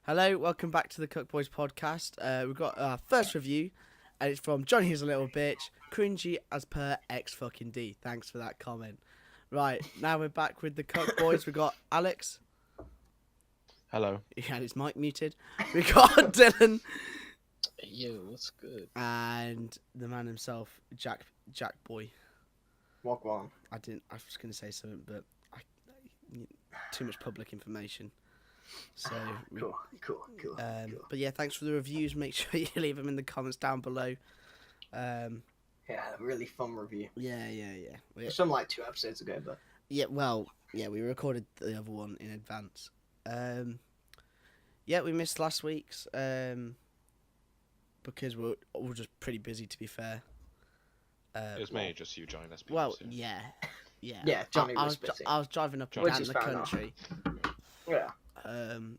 Hello, welcome back to the Cuck Bois podcast. We've got our first review, and it's from Johnny Who's a Little Bitch. Cringy as per X fucking D. Thanks for that comment. Right, now we're back with the Cuck Boys. We've got Alex. Hello. He had his mic muted. We got Dylan. Yo, what's good? And the man himself, Jack Boy. Walk on. I was going to say something, but too much public information. So Cool. But yeah, thanks for the reviews. Make sure you leave them in the comments down below. Yeah, really fun review. Yeah. Some like 2 episodes ago, but we recorded the other one in advance. We missed last week's because we're just pretty busy, to be fair. It was mainly just you joining us. Well, yeah. Yeah, Johnny was busy. I was driving up and Which down is the fair country. Yeah,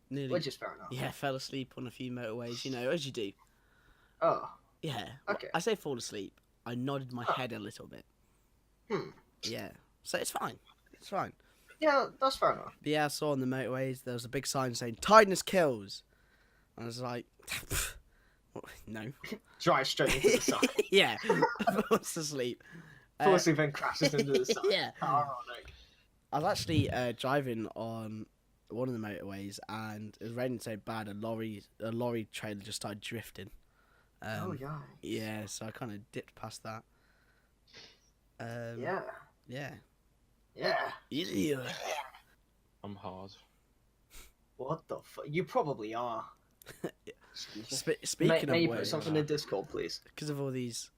Nearly. which is fair enough. Yeah, fell asleep on a few motorways, as you do. Oh, Yeah. okay. I say fall asleep. I nodded my head a little bit. Yeah. So it's fine. It's fine. Yeah, that's fair enough. But yeah, I saw on the motorways there was a big sign saying "Tiredness kills." I was like, no. Drive straight into the sun. Yeah. Falls asleep. Fall asleep and crashes into the sun. Yeah. How ironic. I was actually driving on one of the motorways, and it was raining so bad, a lorry trailer just started drifting. Oh yeah. Yeah, so I kind of dipped past that. Yeah. I'm hard. What the fuck? You probably are. Speaking May you of put which, something in Discord, please? because of all these,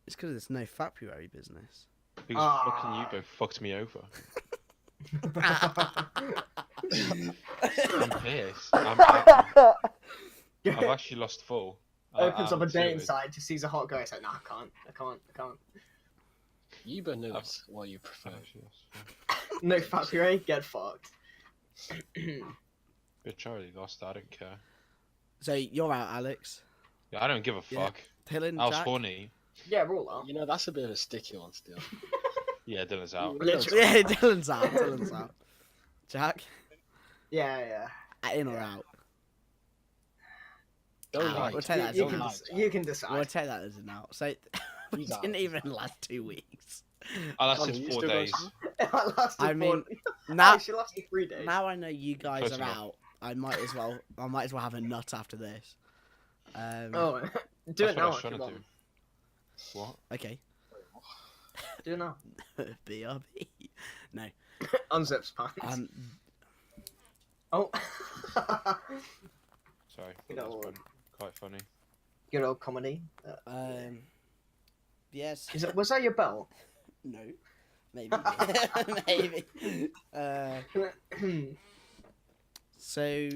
it's because there's no February business. Because fucking you both fucked me over. I'm pissed. I've actually lost full. Opens up a dating seriously. site, just sees a hot guy. It's like, nah, I can't. Yuba knows what you prefer. No February, get fucked. But Charlie lost. I don't care. So you're out, Alex. Yeah, I don't give a Yeah. fuck. Dylan, I was Jack. funny. Yeah, roll out. You know, that's a bit of a sticky one still. Yeah, Dylan's out. Literally. Yeah, Dylan's out. Jack, Yeah. in or out? Don't Ah, lie. we'll take that as You an can, out. you can decide. We'll take that as an out. So we He's out. didn't even last 2 weeks. I lasted you 4 still days. It lasted I mean, four... now she lasted 3 days. now I know you guys Close are enough. out. I might as well have a nut after this. Oh, do That's it what I now was if trying you to want. do. What? Okay. Do it now. BRB. No. Unzips pants. Oh. Sorry. You That know, was quite funny. Good old comedy. Yes. Was that your belt? No. Maybe. Maybe. So.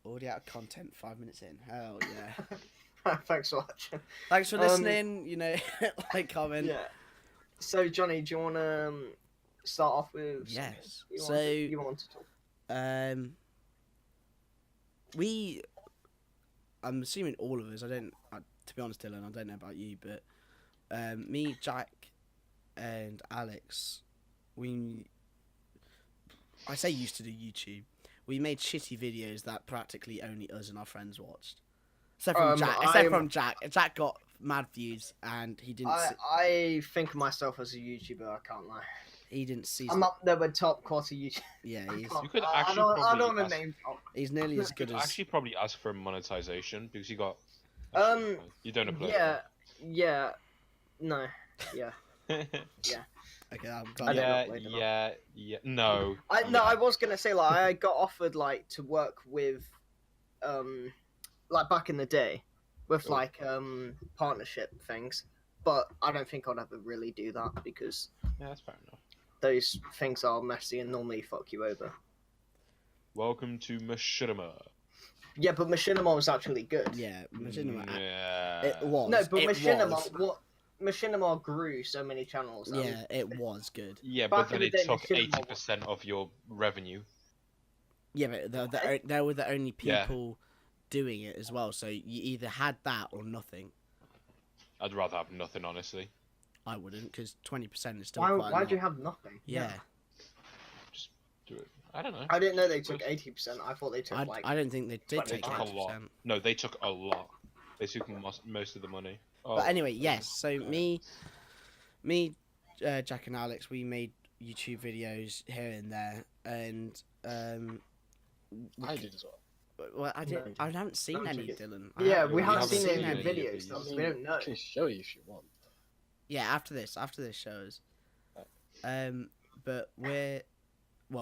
Already out of content. 5 minutes in. Hell yeah. Thanks for watching. Thanks for listening. Like, comment. Yeah. So Johnny, do you want to start off with? something Yes. You So. want to talk? I'm assuming all of us. To be honest, Dylan, I don't know about you, but me, Jack, and Alex, I say used to do YouTube. We made shitty videos that practically only us and our friends watched. Except from Jack. Jack got mad views, and he didn't. I think of myself as a YouTuber. I can't lie. He didn't see. I'm up there with top quality YouTubers. Yeah, You could I actually don't probably want to ask- name drop. he's nearly as You good could as. actually probably ask for monetization because you got. You don't upload. Yeah. No. Yeah. Okay, I'm glad. Yeah. No. I was gonna say like I got offered like to work with, like back in the day, with Cool. like partnership things, but I don't think I'd ever really do that because Yeah, that's fair enough. those things are messy and normally fuck you over. Welcome to Machinima. Yeah, but Machinima was actually good. Yeah, Machinima. Yeah. It was. No, but it Machinima, was. Machinima grew so many channels. Yeah, it was good. Yeah, Back but then in it the day, took Machinima 80% of your revenue. Yeah, but they were the only Yeah. people doing it as well. So you either had that or nothing. I'd rather have nothing, honestly. I wouldn't, because 20% is still Why? quite a Why'd lot. you have nothing? Yeah. Just do it. I don't know. I didn't know they took 80%. I thought they took I don't think they did take 25. They took a lot. 80%. No, they took a lot. They took most of the money. Oh, But anyway, yes. So me, Jack and Alex, we made YouTube videos here and there, and I did as well. well, I didn't. I haven't seen No, any, you did. Dylan. Yeah, we we haven't haven't seen seen any any videos, videos. though, so we don't know. I can show you if you want. Yeah, after this shows. But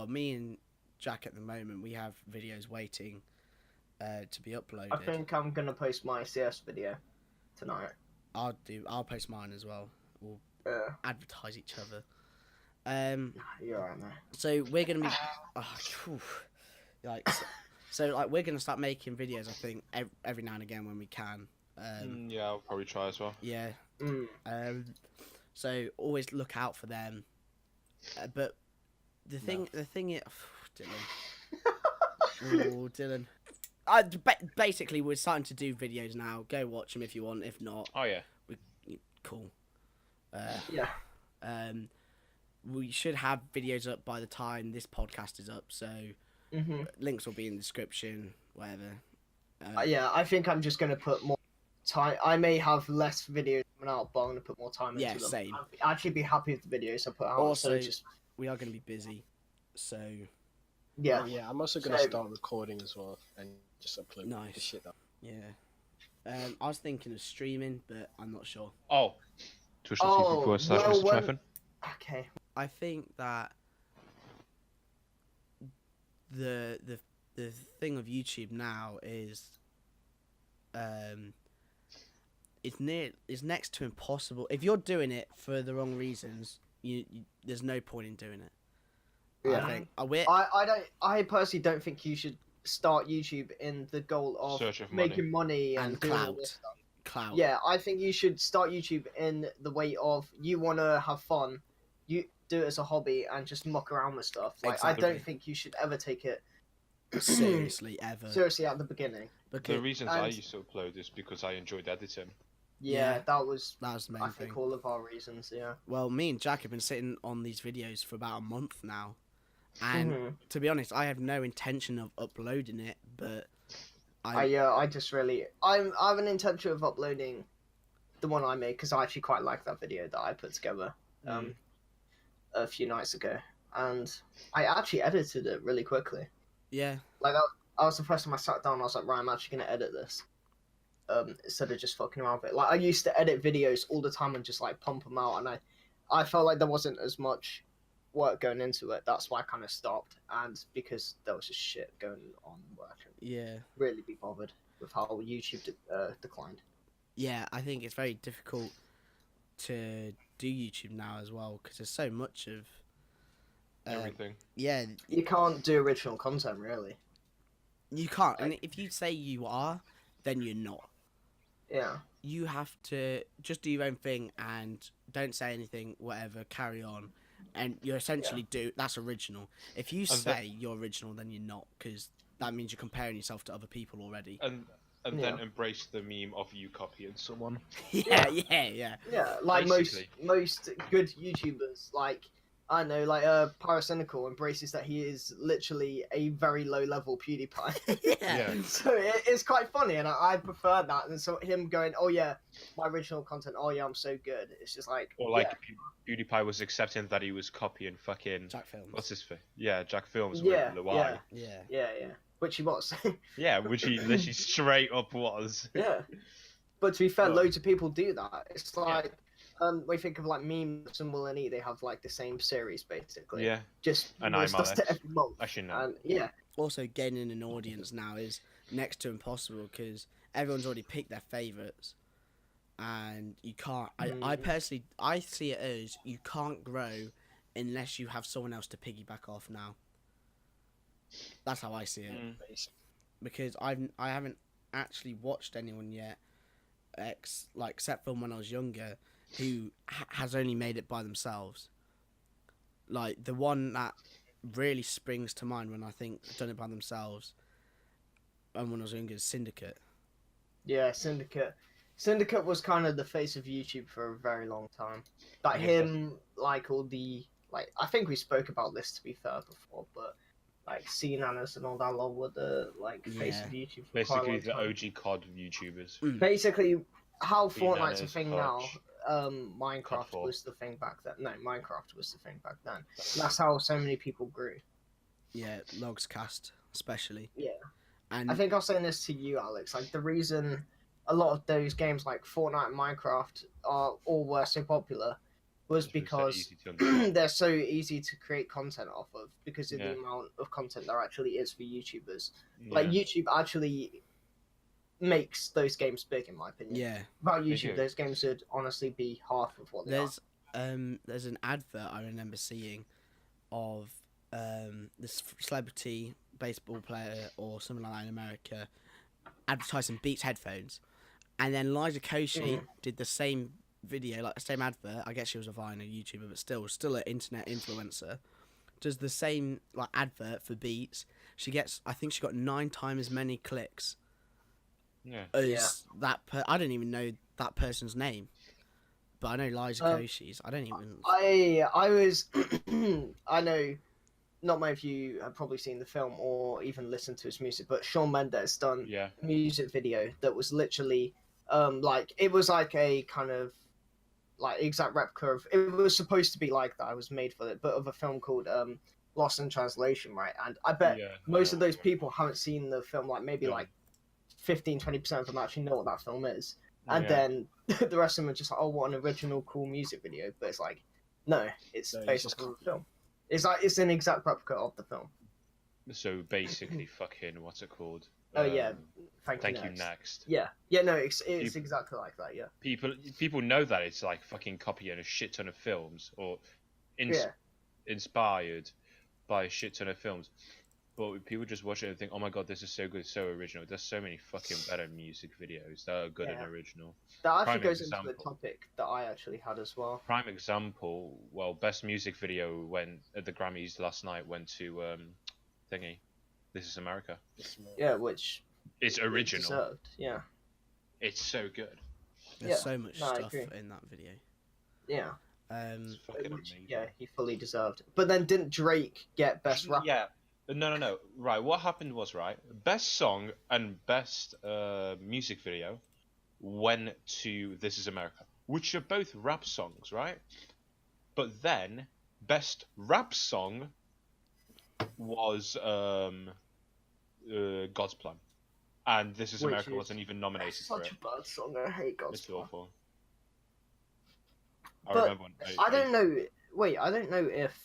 me and Jack at the moment, we have videos waiting to be uploaded. I think I'm gonna post my CS video tonight. I'll post mine as well. We'll Yeah, advertise each other. you're right, man. So we're gonna be, like, like we're gonna start making videos. I think every now and again when we can. yeah, I'll probably try as well. Yeah. Mm. So always look out for them. But the thing is, Dylan. Oh, Dylan. Basically, we're starting to do videos now. Go watch them if you want. If not, Oh yeah. cool. Yeah. We should have videos up by the time this podcast is up. So links will be in the description, whatever. Yeah, I think I'm just gonna put more time. I may have less videos coming out, but I'm gonna put more time into them. Same. I'd actually be happy with the videos I put out. Also, so just we are going to be busy. So yeah. Yeah, I'm also gonna So- start recording as well and just upload Nice. the shit up. yeah. I was thinking of streaming, but I'm not sure. Oh. Twitch.tv/Mr. well, Treffin. Okay. I think that the thing of YouTube now is it's next to impossible. If you're doing it for the wrong reasons, you there's no point in doing it. Yeah. I think I personally don't think you should start YouTube in the goal of Search of making money and, And doing all clout. this stuff. clout. Yeah, I think you should start YouTube in the way of you want to have fun, you do it as a hobby and just muck around with stuff. Like Exactly. I don't think you should ever take it Seriously, ever. seriously at the beginning. Because The reasons I and- used to upload is because I enjoyed editing. Yeah, Yeah. that was that was the main I thing. think all of our reasons. Yeah. Well, me and Jack have been sitting on these videos for about a month now, and Mhm. to be honest, I have no intention of uploading it. But I just really I have an intention of uploading the one I made because I actually quite like that video that I put together a few nights ago, and I actually edited it really quickly. yeah, Like I was the first time I sat down, I was like, right, I'm actually gonna edit this. Instead of just fucking around with it. Like I used to edit videos all the time and just like pump them out, and I felt like there wasn't as much work going into it. That's why I kind of stopped, and because there was just shit going on where I couldn't yeah, really be bothered with how YouTube declined. yeah. I think it's very difficult to do YouTube now as well because there's so much of Everything. yeah. You can't do original content really. You can't, and if you say you are, then you're not. Yeah. You have to just do your own thing and don't say anything, whatever, carry on. And you're essentially that's original. If you say you're original, then you're not, because that means you're comparing yourself to other people already. And then embrace the meme of you copying someone. Yeah, yeah. Yeah, like Basically. most good YouTubers, like I know, like Paracynical embraces that he is literally a very low level PewDiePie. Yeah. So it's quite funny, and I prefer that. And so him going, "Oh yeah, my original content. Oh yeah, I'm so good." It's just like, Or like PewDiePie was accepting that he was copying fucking Jack Films. what's his face? Yeah, Jack Films Yeah, with Luai. Yeah. yeah, which he was. Yeah, which he literally straight up was. Yeah, but to be fair, Well, loads of people do that. It's like we think of like memes and Will and E. They have like the same series basically. Yeah. Just And release I'm stuff Alex. every month. Actually, no. And yeah, Also, gaining an audience now is next to impossible because everyone's already picked their favourites. And you can't... I personally... I see it as you can't grow unless you have someone else to piggyback off now. That's how I see it. Because I haven't actually watched anyone yet, except from when I was younger, who has only made it by themselves. Like, the one that really springs to mind when I think done it by themselves, and when I was younger, is Syndicate. yeah, Syndicate. Syndicate was kind of the face of YouTube for a very long time. Like Yeah. him, like all the I think we spoke about this to be fair before, but like C-Nanas and all that lot were the like face of YouTube for quite a Basically, long the time. OG COD YouTubers. Basically, how Fortnite's a C-Nanas, thing Hutch, now, Minecraft Cut4. was the thing back then. No, Minecraft was the thing back then. That's how so many people grew. Yeah, Logscast especially. Yeah. And I think I was saying this to you, Alex. Like the reason a lot of those games like Fortnite and Minecraft were so popular was It's so because easy to understand. they're so easy to create content off of because of Yeah. the amount of content there actually is for YouTubers. Like Yeah. YouTube actually makes those games big, in my opinion. yeah, Without They YouTube, do. those games would honestly be half of what they are. there's an advert I remember seeing of this celebrity baseball player or something like that in America advertising Beats headphones, and then Liza Koshy did the same video, like the same advert. I guess she was a Vine, a YouTuber, but still an internet influencer. Does the same like advert for Beats. I think she got 9 times as many clicks Yeah. as I don't even know that person's name, but I know Liza Koshy's. I don't even. I was I know not many of you have probably seen the film or even listened to his music, but Shawn Mendes done Yeah. a music video that was literally like it was like a kind of like exact replica of it was supposed to be like that. I was made for it, but of a film called Lost in Translation, right? And I bet Yeah, most I of know those what people haven't seen the film. Like maybe No. like 15-20% of them actually know what that film is. And Yeah. then the rest of them are just like, oh, what an original, cool music video. But it's like, no, it's No, it's based just on the film. It's like it's an exact replica of the film. So basically, fucking what's it called? Oh yeah, Thank you next. next. Yeah, no, it's exactly like that. Yeah. People know that it's like fucking copying a shit ton of films or Yeah. inspired by a shit ton of films, but people just watch it and think, oh my god, this is so good, so original. There's so many fucking better music videos that are good and original. That actually Prime goes into the example. topic that I actually had as well. Prime example, well, best music video went at the Grammys last night went to thingy, This Is America. Yeah, which It's it original. deserved. Yeah. It's so good. There's so much no, I stuff agree. in that video. Yeah. It's fucking Which, amazing. yeah, he fully deserved. But then didn't Drake get best rapper? Yeah. No. Right, what happened was, right, best song and best music video went to This Is America, which are both rap songs, right? But then best rap song was God's Plan, and This Is Which America is- wasn't even nominated That's for such it. a bad song. I hate God's It's Plan. awful. I But remember when I don't know. Wait, I don't know if.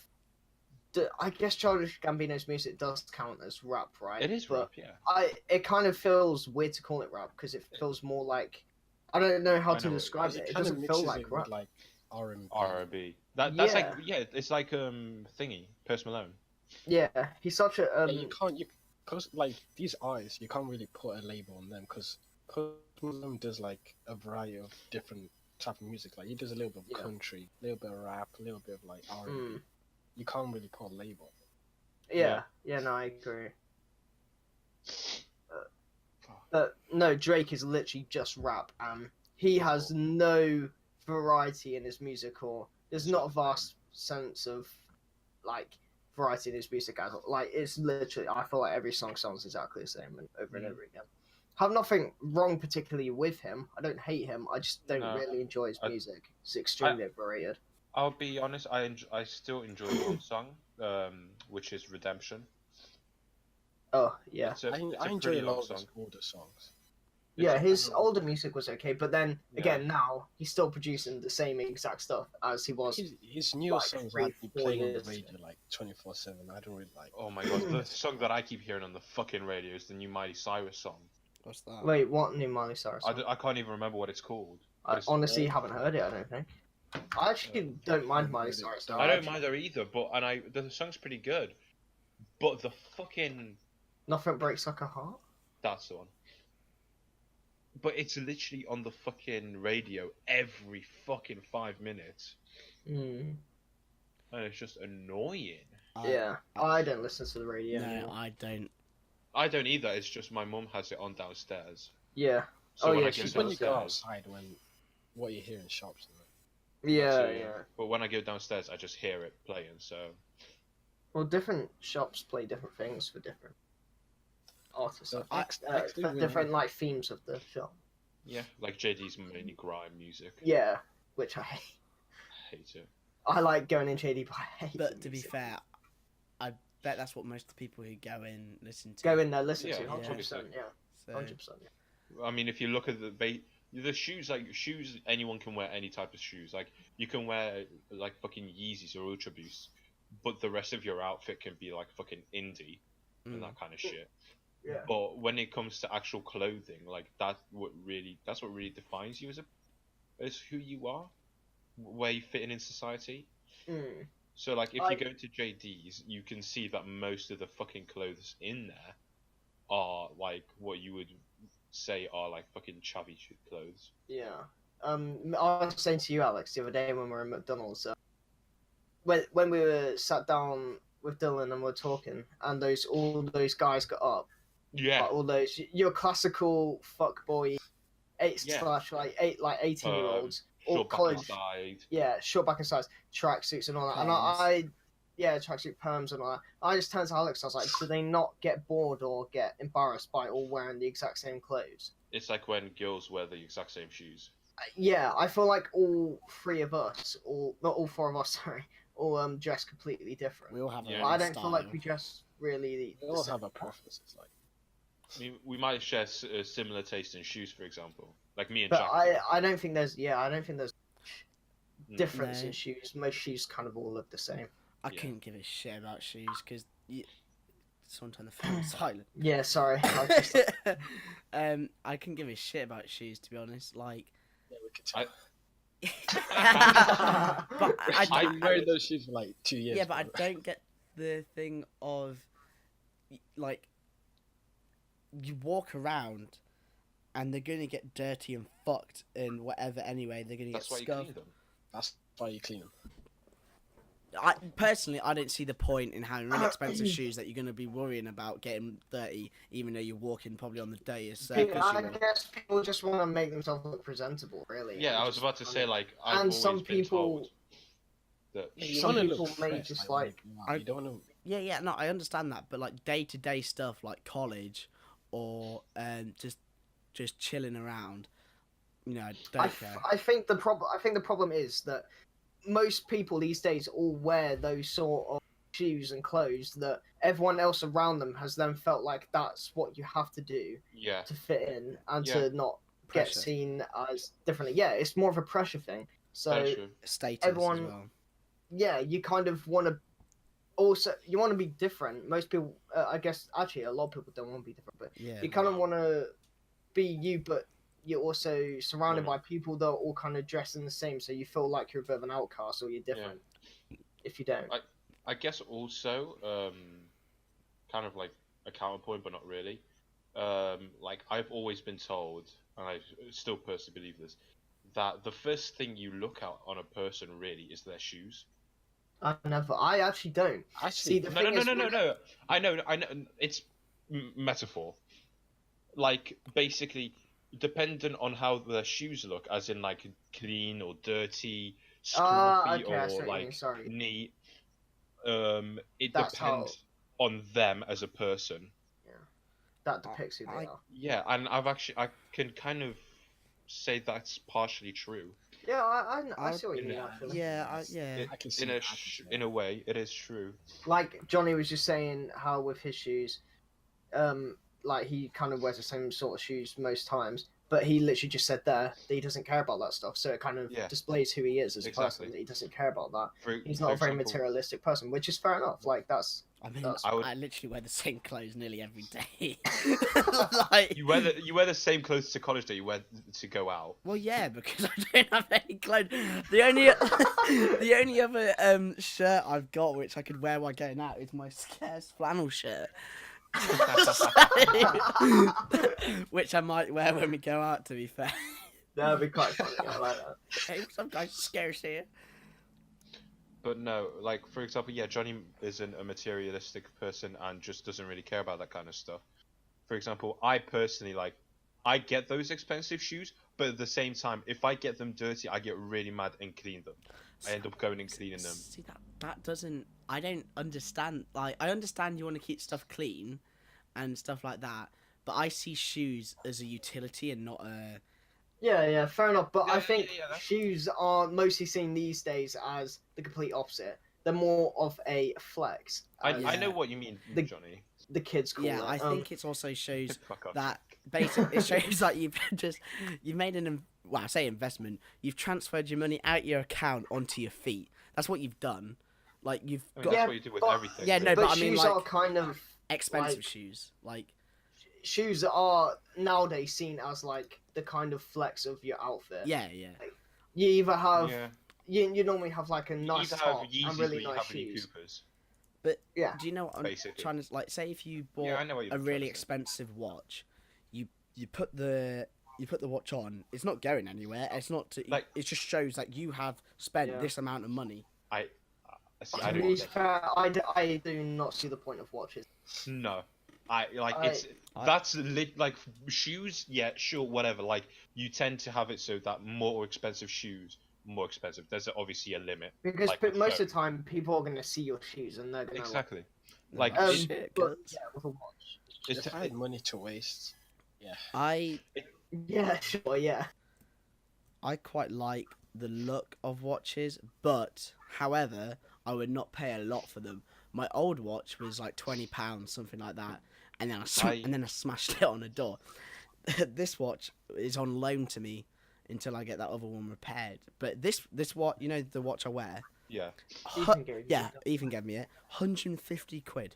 I guess Childish Gambino's music does count as rap, right? It is but rap, yeah. It kind of feels weird to call it rap because it feels more like I don't know how I to know. describe it. It kinda doesn't feel mixes like it rap. with like R&B. R&B. That's like Yeah. it's like thingy, Post Malone. Yeah, he's such a And you can't because like these artists, you can't really put a label on them because Post Malone does like a variety of different type of music. Like he does a little bit of country, a little bit of rap, a little bit of like R&B. You can't really put a label. Yeah, no, I agree. But no, Drake is literally just rap, and he has no variety in his music, or there's not a vast sense of like variety in his music at all. Like it's literally, I feel like every song sounds exactly the same and over and over again. Have nothing wrong particularly with him. I don't hate him. I just don't really enjoy his music. It's extremely overrated. I'll be honest. I still enjoy one song, which is Redemption. Oh yeah, It's a I enjoy pretty a long lot of song. his older songs. yeah. His older music was okay, but then Yeah. again, now he's still producing the same exact stuff as he was. His newer like songs 3-4 like be playing on the years radio like 24/7. I don't really like. Oh my god, the song that I keep hearing on the fucking radio is the new Miley Cyrus song. What's that? Wait, what new Miley Cyrus song? I can't even remember what it's called. I It's- honestly haven't heard it. I don't think. I actually don't mind Miley Cyrus. I don't mind her either, but the song's pretty good. But the fucking Nothing breaks like a heart. that's the one. But it's literally on the fucking radio every fucking 5 minutes, and it's just annoying. Yeah, I don't listen to the radio No, anymore. I don't. I don't either. It's just my mum has it on downstairs. Yeah. So when yeah, I go she's When you go downstairs, outside, when what you hear in shops. Yeah, so, yeah. But when I go downstairs, I just hear it playing. So Well, different shops play different things for different artists. So I X, think, X do for really different like themes of the shop. Yeah, like JD's mainly grime music. Yeah, which I hate. I hate it. I like going in JD, but I hate. But the to be music. fair, I bet that's what most of the people who go in listen to. Go in there, listen Yeah, to yeah. 100%. Yeah, So 100%. Yeah. I mean, if you look at the shoes, like shoes, anyone can wear any type of shoes. Like you can wear like fucking Yeezys or Ultra Boosts, but the rest of your outfit can be like fucking indie and that kind of shit. Yeah. But when it comes to actual clothing, like that's what really defines you as who you are, where you fit in society. Mm. So like if I- you go to JD's, you can see that most of the fucking clothes in there are like what you would say are like fucking chavvy clothes. Yeah. I was saying to you, Alex, the other day when we were in McDonald's, when we were sat down with Dylan and we're talking, and all those guys got up, Yeah. like all those your classical fuck boy, Yeah. / 18-year-olds, or Short back college, inside. yeah, short back and size, tracksuits and all that, and I yeah, tracksuit perms and all that. I just turned to Alex. I was like, do they not get bored or get embarrassed by all wearing the exact same clothes? It's like when girls wear the exact same shoes. Yeah, I feel like all three of us, or not all four of us, sorry, all dress completely different. we all have our Yeah. own I don't style. feel like we dress really. We the all same. have our preferences. Like, I mean, we might share a similar taste in shoes, for example. Like me and But Jack. I don't think there's No. difference No. in shoes. Most shoes kind of all look the same. I Yeah. couldn't give a shit about shoes because someone turn the phone silent. Yeah, sorry. I just, I couldn't give a shit about shoes to be honest. Like, yeah, we could tell. but I've I been wearing those shoes for like 2 years. yeah, but I bro. don't get the thing of like you walk around and they're gonna get dirty and fucked and whatever anyway. They're gonna That's get why you scuffed. clean them. That's why you clean them. I personally, I don't see the point in having really expensive shoes that you're going to be worrying about getting dirty, even though you're walking probably on the dirtiest surface. I guess people just want to make themselves look presentable, really. Yeah, I was about to say like I've And always some been people- told that You Some wanna people look may fresh, just when like- you go out. I- You don't want to. Yeah, no, I understand that, but like day-to-day stuff like college or just chilling around, you know, I don't care. I think the problem is that most people these days all wear those sort of shoes and clothes that everyone else around them has then felt like that's what you have to do yeah, to fit in and Yeah. to not get Pressure. seen as differently. Yeah, it's more of a pressure thing. So that's true. Status everyone- as well. yeah, you kind of want to also you want to be different. Most people, I guess, actually a lot of people don't want to be different, but Yeah. you kind of No. want to be you, but you're also surrounded Wanna- by people that are all kind of dressed in the same, so you feel like you're a bit of an outcast or you're different if you don't. I guess also kind of like a counterpoint, but not really. Like I've always been told, and I still personally believe this, that the first thing you look at on a person really is their shoes. I actually don't. Actually, See, the No, thing no, is, no, no, no, no. I know. It's metaphor. Like basically, dependent on how their shoes look, as in like clean or dirty, scruffy okay, I see or what you mean, like sorry. neat. It That's depends on them as a person. That depicts who they I- are. Yeah, and I can kind of say that's partially true. Yeah, I see what you mean. Yeah. Actually. Yeah, yeah. I can see In that, a I can see that. in a way, it is true. Like Johnny was just saying, how with his shoes, like he kind of wears the same sort of shoes most times, but he literally just said there that he doesn't care about that stuff. So it kind of Yeah. displays who he is as a Exactly. person. That he doesn't care about that. For, He's for not a very example, materialistic person, which is fair enough. Like that's I mean, That's- I would- I literally wear the same clothes nearly every day. like, You wear the same clothes to college that you wear to go out. well, yeah, because I don't have any clothes. The only the only other shirt I've got which I could wear while going out is my scarce flannel shirt. Which I might wear when we go out. To be fair, that'd be quite funny. I like that. hey, sometimes scarce here. But no, like for example, yeah, Johnny isn't a materialistic person and just doesn't really care about that kind of stuff. For example, I personally like, I get those expensive shoes, but at the same time, if I get them dirty, I get really mad and clean them. I end up going and cleaning them. See that doesn't. I don't understand. Like, I understand you want to keep stuff clean, and stuff like that. But I see shoes as a utility and not a. Yeah, fair enough. But Yeah, I think that's- shoes are mostly seen these days as the complete opposite. They're more of a flex. as I know what you mean, The- Johnny. the kids call it. Yeah, I think it also shows Fuck off. that basically it shows that you've made I say investment. You've transferred your money out your account onto your feet. That's what you've done. Like you've I mean, got that's Yeah, what you do with but- everything. Yeah, really. no, but but I mean, shoes like, are kind of expensive like- shoes. Like shoes are nowadays seen as like the kind of flex of your outfit. yeah. You either have Yeah. you normally have like a You nice either have top Yeezys and or really you nice have any shoes. Coopers. But Yeah. do you know what I'm Basically. trying to like? Say if you bought Yeah, I know what you're a trying really to say. expensive watch, you put the watch on. It's not going anywhere. It's not. Like- it just shows that you have spent Yeah. this amount of money. See, To I be don't. fair, I do not see the point of watches. No, it's I- that's like shoes. Yeah, sure, whatever. Like you tend to have it so that more expensive shoes, more expensive. There's obviously a limit. Because Like but with most phone. of the time, people are going to see your shoes and they're going to Exactly. Like Oh, it- shit, But cuz. yeah, with a watch. It's If I had money to waste, I Yeah, sure, yeah. quite like the look of watches, but however, I would not pay a lot for them. My old watch was like £20, something like that, and then I smashed it on a door. This watch is on loan to me until I get that other one repaired. But this watch, you know, the watch I wear, yeah. Ethan gave you yeah, that. Ethan gave me it, £150.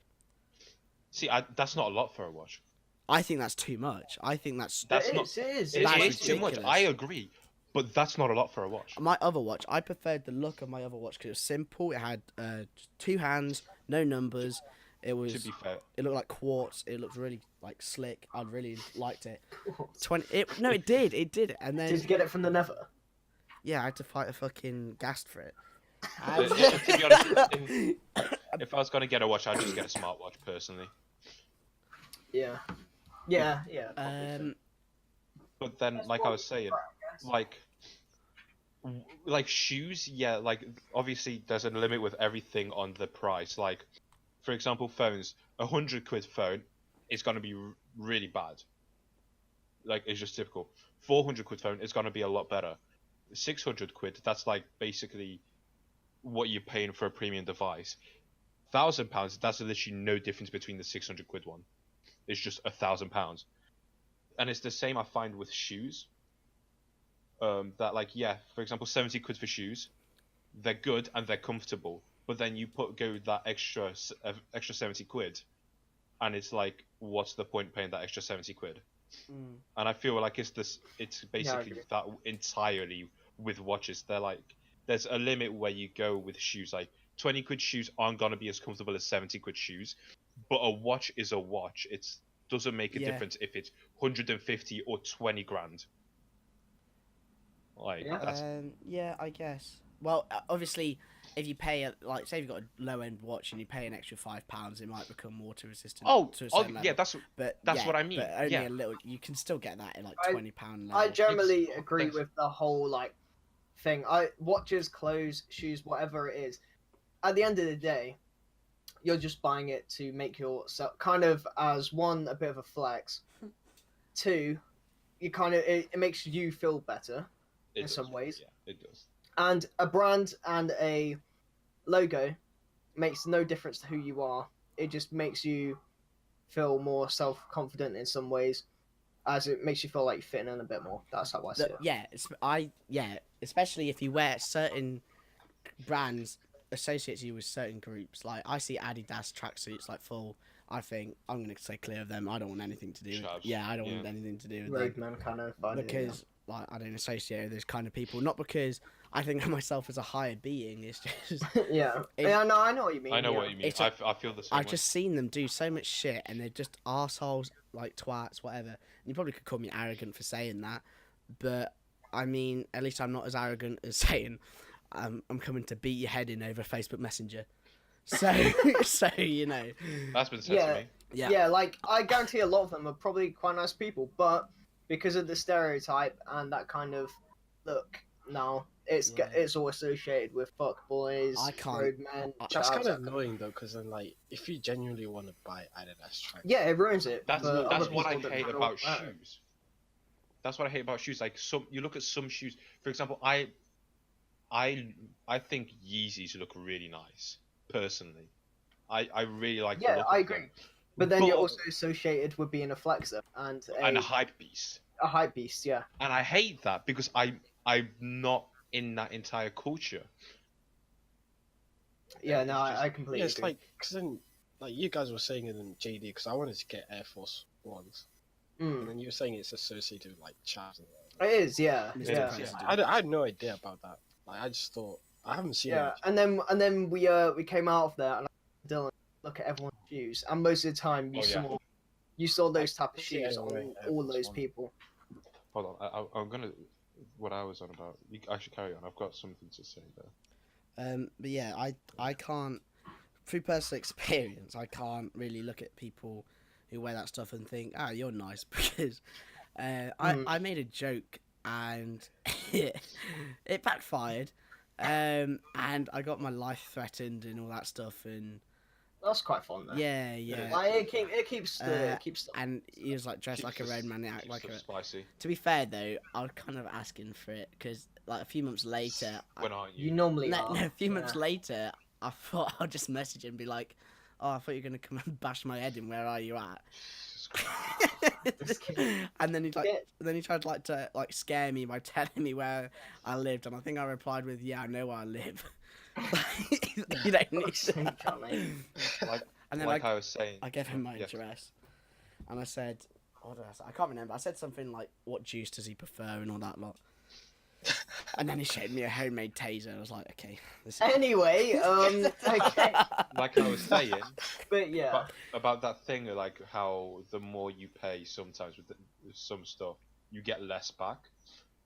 See, that's not a lot for a watch. I think that's too much. I think that's That's It not. is, it is. It That is is too much. ridiculous. I agree, but that's not a lot for a watch. my other watch. I preferred the look of my other watch because it was simple. It had 2 hands, no numbers. It To was. be fair, It looked like quartz. It looked really like slick. I really liked it. 20. No, it did. It did. And Did you then get it from the Nether? yeah, I had to fight a fucking ghast for it. to be honest, if I was gonna get a watch, I'd just get a smartwatch personally. Yeah. Yeah, yeah. probably so. But then, like I was saying, like shoes, yeah, like obviously there's a limit with everything on the price. Like, for example, phones, £100 phone is gonna be really bad. Like it's just typical. £400 phone is gonna be a lot better. £600, that's like basically what you're paying for a premium device. £1,000, that's literally no difference between the £600 one. It's just £1,000. And it's the same I find with shoes. That like yeah, for example, £70 for shoes, they're good and they're comfortable. But then you go that extra £70, and it's like, what's the point paying that extra £70? And I feel like it's basically agree. that entirely with watches. They're like, there's a limit where you go with shoes. Like £20 shoes aren't gonna be as comfortable as £70 shoes, but a watch is a watch. It doesn't make a Yeah. difference if it's 150 or 20 grand. Like Yeah. that's Yeah, I guess. Well, obviously, if you pay like say you've got a low end watch and you pay an extra £5, it might become water resistant. to a certain yeah, level. that's But that's yeah, what I mean, But only yeah. a little. You can still get that at like I- £20 level. I generally It's- agree thanks. with the whole like thing. Watches, clothes, shoes, whatever it is. At the end of the day, you're just buying it to make yourself kind of as one a bit of a flex. Two, you kind of it makes you feel better, it in does, some ways. Yeah, it does. and a brand and a logo makes no difference to who you are. It just makes you feel more self-confident in some ways, as it makes you feel like you're fitting in a bit more. That's how I see it. Yeah, especially if you wear certain brands associates you with certain groups. Like I see Adidas tracksuits like full. I think I'm gonna stay clear of them. I don't want anything to do. Shabs. Yeah, I don't Yeah. want anything to do with them Roadman kind of idea, because like I don't associate with those kind of people. Not because I think of myself as a higher being. It's just yeah. It- Yeah, no, I know what you mean. I know yeah. what you mean. It's I feel the same. I've just seen them do so much shit, and they're just arseholes, like twats, whatever. And you probably could call me arrogant for saying that, but I mean, at least I'm not as arrogant as saying I'm coming to beat your head in over Facebook Messenger. So, so you know, That's been said Yeah. to me. yeah, Yeah, like I guarantee a lot of them are probably quite nice people, but because of the stereotype and that kind of look. Now Yeah. it's all associated with fuck boys, I can't- roadmen, I- That's chavs, kind of that annoying though, because then like if you genuinely want to buy Adidas track, Yeah, it ruins it. That's for other what I people that hate don't about wear it. shoes. That's what I hate about shoes. Like you look at some shoes. For example, I think Yeezys look really nice. Personally, I really like the Yeah, look I of agree. them. But then you're also associated with being a flexer and And a hype beast. a hype beast. Yeah. And I hate that because I'm not in that entire culture. Yeah, It's no, just- I completely yeah, it's agree. like because then like you guys were saying it in JD, because I wanted to get Air Force Ones, and Mm. then you were saying it's associated with like chavs. It is, yeah, Mr. yeah. President. I had no idea about that. Like I just thought I haven't seen Yeah, it. and then we came out of there and Dylan look at everyone's shoes, and most of the time Oh, yeah. you saw those type of I see shoes everyone on wearing all Air those Force people. Hold on, I'm gonna. What I was on about. I should carry on. I've got something to say there. But yeah, I can't, through personal experience, I can't really look at people who wear that stuff and think, ah, you're nice, because I made a joke and it backfired, and I got my life threatened and all that stuff, and That's quite fun, though. yeah, Like it keeps the and he was like dressed like a red man, act Keeps like it a. spicy. To be fair though, I was kind of asking for it because like a few months later, When aren't you you? normally no, are. a few months yeah. later, I thought I'd just message him and be like, "Oh, I thought you were gonna come and bash my head in. Where are you at?" Jesus Christ. Just kidding. And then he like, Yeah. then he tried like to like scare me by telling me where I lived, and I think I replied with, "Yeah, I know where I live." You don't need Fuck's sake, to. Charlie. Like, And then like I was saying. I gave him my Yeah. address, and I said, "What did I say? I can't remember. I said something like, what juice does he prefer and all that lot." And then he showed me a homemade taser. I was like, okay, this is... Anyway, okay, Like I was saying. but yeah, But about that thing, like how the more you pay, sometimes with some stuff, you get less back.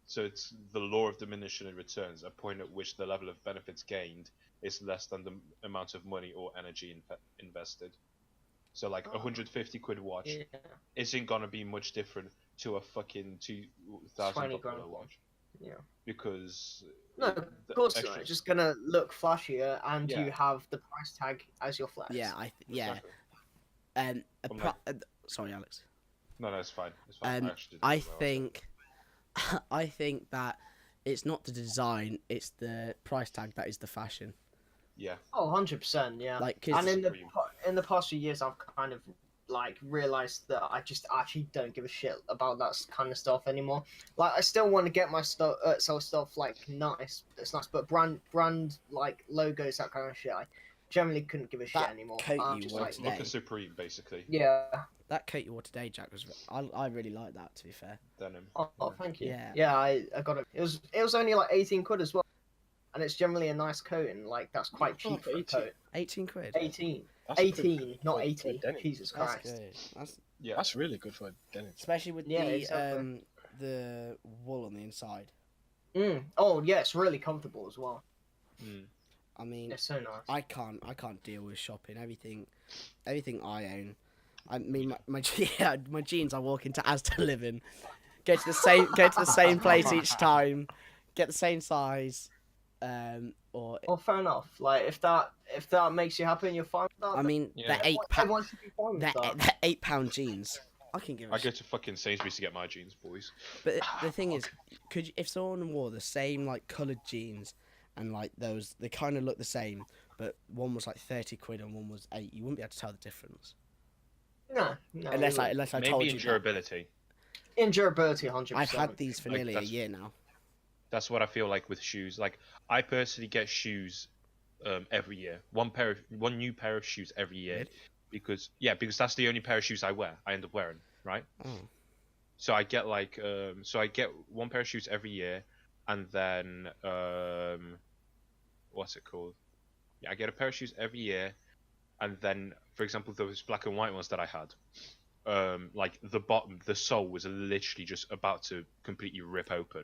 So it's the law of diminishing returns, a point at which the level of benefits gained is less than the amount of money or energy invested. So like Oh. 150 quid watch yeah. isn't gonna be much different to a fucking $2,000 grand. watch. Yeah. Because No, the of course extra- not. It's just gonna look flashier, and Yeah. you have the price tag as your flex. Yeah, yeah. Exactly. A I'm pro- sorry, Alex. No, it's fine. It's fine. Actually didn't I know what was think, I think that it's not the design; it's the price tag that is the fashion. saying. Yeah. Oh, 100%, yeah. Like, And cause in the past few years, I've kind of like realized that I just actually don't give a shit about that kind of stuff anymore. Like, I still want to get my stuff, sell stuff like that's nice, but brand like logos, that kind of shit, I generally couldn't give a shit That anymore. coat I'm you just wore like, today. Look at Supreme, basically. yeah. that coat you wore today, Jack, was I really like that. To be fair, Denim. Oh, thank you. Yeah. Yeah, I got it. It was only like 18 quid as well, and it's generally a nice coat, and like that's quite Oh, cheap for a 18. coat. 18 quid. 18, That's 18, good not for 80. denim. Jesus That's Christ. good. That's Yeah. That's really good for denim. especially with Yeah, exactly. the wool on the inside. Oh yeah, it's really comfortable as well. Mm. I mean, It's so nice. I can't deal with shopping. Everything I own. I mean, my my jeans I walk into Asda living, go to the same place each time, get the same size, or Well, fair enough. Like if that makes you happy and you're fine with that, I mean Yeah. the everyone should be fine with that. the £8 jeans. I can give a I shit. go to fucking Sainsbury's to get my jeans, boys. But the thing is, if someone wore the same like coloured jeans and like those, they kind of look the same, but one was like 30 quid and one was 8, you wouldn't be able to tell the difference. No, Unless I Maybe told in you that. durability. in durability, 100%. I've had these for Like, nearly a that's- year now. That's what I feel like with shoes. Like I personally get shoes every year. One new pair of shoes every year. Really? Because that's the only pair of shoes I wear. I end up wearing, right? Oh. So I get like I get one pair of shoes every year, and then what's it called? Yeah, I get a pair of shoes every year, and then for example those black and white ones that I had, like the sole was literally just about to completely rip open.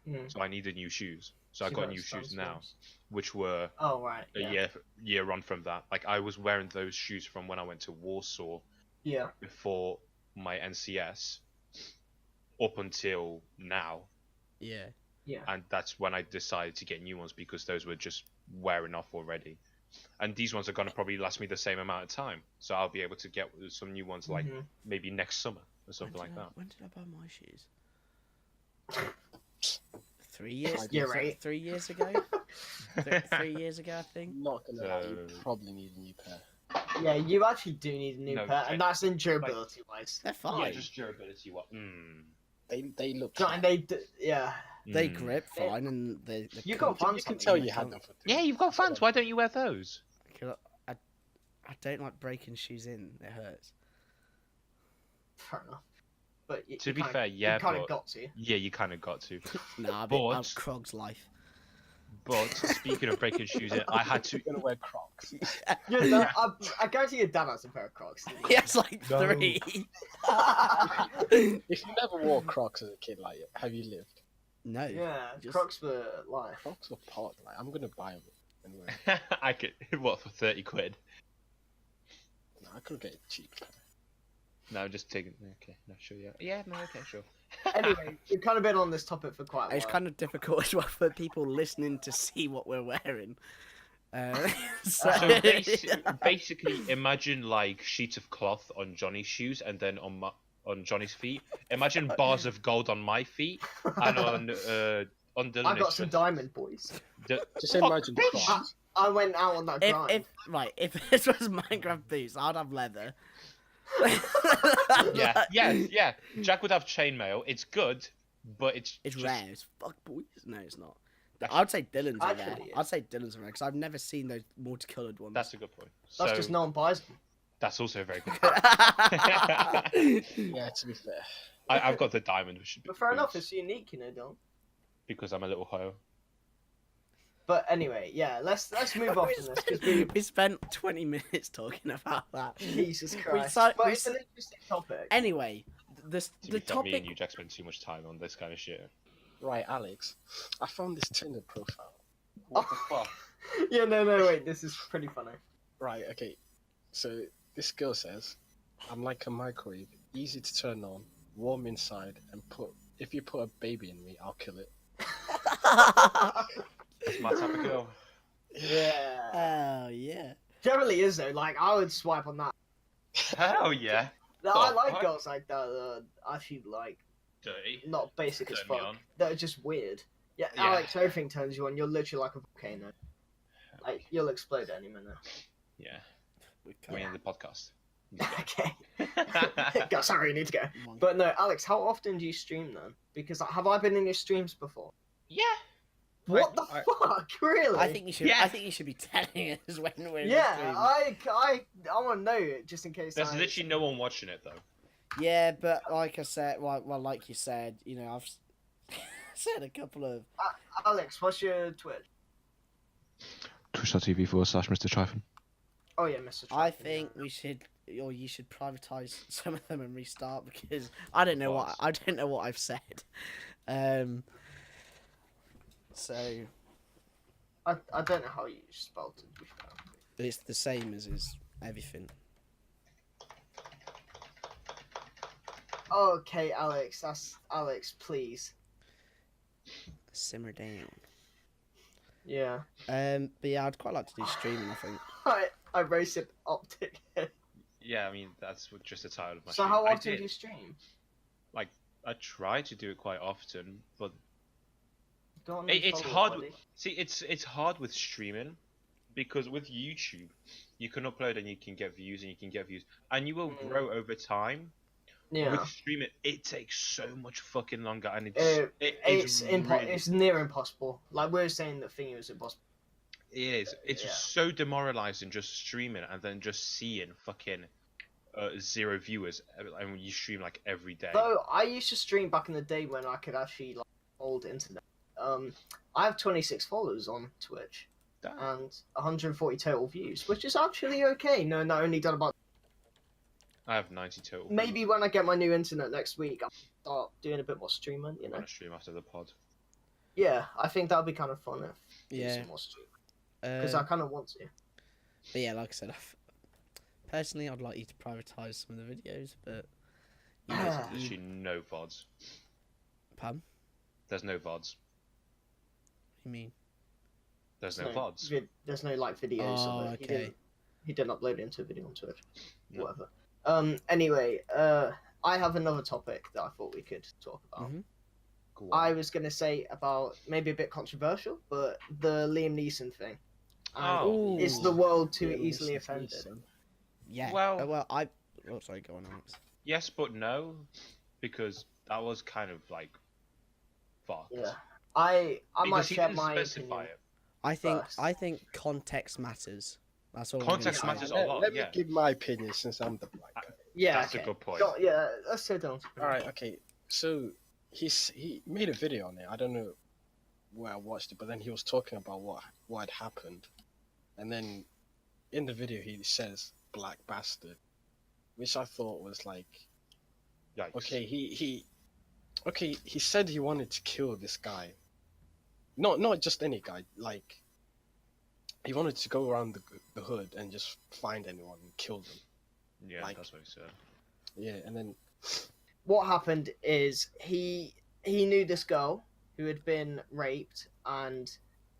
Mm. So I needed new shoes. So I See, got that new shoes sounds now, nice. which were Oh right. a Yeah. year on from that. Like I was wearing those shoes from when I went to Warsaw Yeah. before my NCS, up until now, Yeah. Yeah. and that's when I decided to get new ones because those were just wearing off already. And these ones are gonna probably last me the same amount of time, so I'll be able to get some new ones like Mhm. maybe next summer or something like that. When did I buy my shoes? 3 years. You're was that right. 3 years ago. 3 years ago, I think. Not gonna lie, you So- probably need a new pair. Yeah, you actually do need a new No, pair, and that's in durability wise. They're fine. Yeah, just durability. What? They look. No, and they yeah. They grip fine, and they. You got You fans can on tell them, you I had can't- them for. Yeah, you've got fans. Why don't you wear those? I don't like breaking shoes in. It hurts. Fair enough. But To be fair, yeah, you kind but of got to. yeah, you kind of got to. Nah, I'm But- Krog's life. But speaking of breaking shoes in, I had to. You're gonna wear Crocs. Yeah, no, I guarantee your dad has a pair of Crocs. He has like No. 3. If you never wore Crocs as a kid, like, have you lived? No. Yeah, Just- Crocs were life. Crocs were pot. Like, I'm gonna buy them and wear 'em. I could what for 30 quid? No, I could get a cheap pair. No, I'm just taking. Okay, no, sure, yeah, yeah, no, okay, sure. Anyway, we've kind of been on this topic for quite a while. It's kind of difficult as well for people listening to see what we're wearing. So, So basically, imagine like sheets of cloth on Johnny's shoes, and then on Johnny's feet. Imagine bars of gold on my feet, and on Dylan's. I got some diamond boys. Just imagine Crocs. I went out on that grind. if this was Minecraft boots, I'd have leather. yeah. Jack would have chainmail. It's good, but it's It's just- rare as fuck, boys. No, it's not. I'd say Dylan's are rare. Actually, I'd say Dylan's are rare because I've never seen those multicolored ones. That's a good point. That's So just no one buys them. that's also a very good. Yeah, to be fair. I've got the diamond, which should be But fair enough, boots, it's unique, you know, Don. because I'm a little hoe. But anyway, yeah, let's move on from this because we spent 20 minutes talking about that. Jesus We Christ. si- But we it's si- an interesting topic. Anyway, To the be fair, me and topic. you, Jack, spend too much time on this kind of shit. Right, Alex. I found this Tinder profile. What the fuck? Yeah, no, wait, this is pretty funny. Right, okay. So this girl says, "I'm like a microwave, easy to turn on, warm inside, and if you put a baby in me, I'll kill it." That's my type of girl. Yeah. Oh yeah. Generally is though, like I would swipe on that. Hell yeah. No, I Oh, like what? girls like that, actually like Dirty. not basic as Turn me fuck. on. That are just weird. Yeah, Yeah. Alex, everything turns you on. You're literally like a volcano. Like you'll explode any minute. Yeah. We I mean, the podcast. Okay. Go, sorry, you need to go. But no, Alex, how often do you stream then? Because have I been in your streams before? Yeah. What the I- fuck? Really? I think you should. Yeah. I think you should be telling us when we're. in the Yeah, stream. I want to know it just in case. There's I... literally no one watching it though. Yeah, but like I said, well, like you said, you know, I've said a couple of. Alex, what's your Twitch? Twitch.tv/Mr. Tryphon. Oh yeah, Mr. I Trump, think we should, or you should privatize some of them and restart because I don't know what I've said. So I don't know how you spelled it. to be fair. it's the same as is everything. Okay, Alex, that's Alex, please. Simmer down. Yeah. But yeah, I'd quite like to do streaming. I think. I race it optic. Yeah, I mean that's just the title of my So stream. how I often did. do you stream? I try to do it quite often, but Go on it's follow hard. buddy. See, it's hard with streaming because with YouTube, you can upload and you can get views and you will Mm. grow over time. Yeah. With streaming, it takes so much fucking longer, and It's really, it's near impossible. Like we were saying, the thing was impossible. it is. It's Yeah. so demoralizing just streaming and then just seeing fucking 0 viewers, and when you stream like every day. Though I used to stream back in the day when I could actually like hold internet. I have 26 followers on Twitch Damn. and 140 total views, which is actually okay. No, not only done about. I have 90 total. Maybe when I get my new internet next week, I'll start doing a bit more streaming. You I'm know. gonna stream after the pod. Yeah, I think that'll be kind of fun if we do Yeah. some more streaming because I kind of want to. But yeah, like I said, personally, I'd like you to privatize some of the videos, but you know, Ah. There's literally no pods. Pam? There's no VODs. You mean? There's no VODs. There's no like videos Oh, of it. okay. He didn't upload it into a video on Twitch. No. Whatever. Anyway, I have another topic that I thought we could talk about. Mhm. Go I on. was gonna say about maybe a bit controversial, but the Liam Neeson thing. And Oh. is Ooh. the world too Liam easily Neeson's offended? Neeson. Yeah. Well- Well, I. Oh, sorry. Go on, Alex. Yes, but no, because that was kind of like fucked. Yeah. I might Because he share didn't my specify opinion. it. I First. think context matters. That's all. Context I'm gonna matters say. a lot. Let me yeah. give my opinion since I'm the black guy. Yeah, That's a okay. good point. Yeah, let's sit down. All right, okay. So he made a video on it. I don't know where I watched it, but then he was talking about what had happened, and then in the video he says "black bastard," which I thought was like, Yikes. okay, he said he wanted to kill this guy. Not just any guy. Like he wanted to go around the hood and just find anyone and kill them. Yeah, like- that's what he said. Yeah, and then What happened is he knew this girl who had been raped and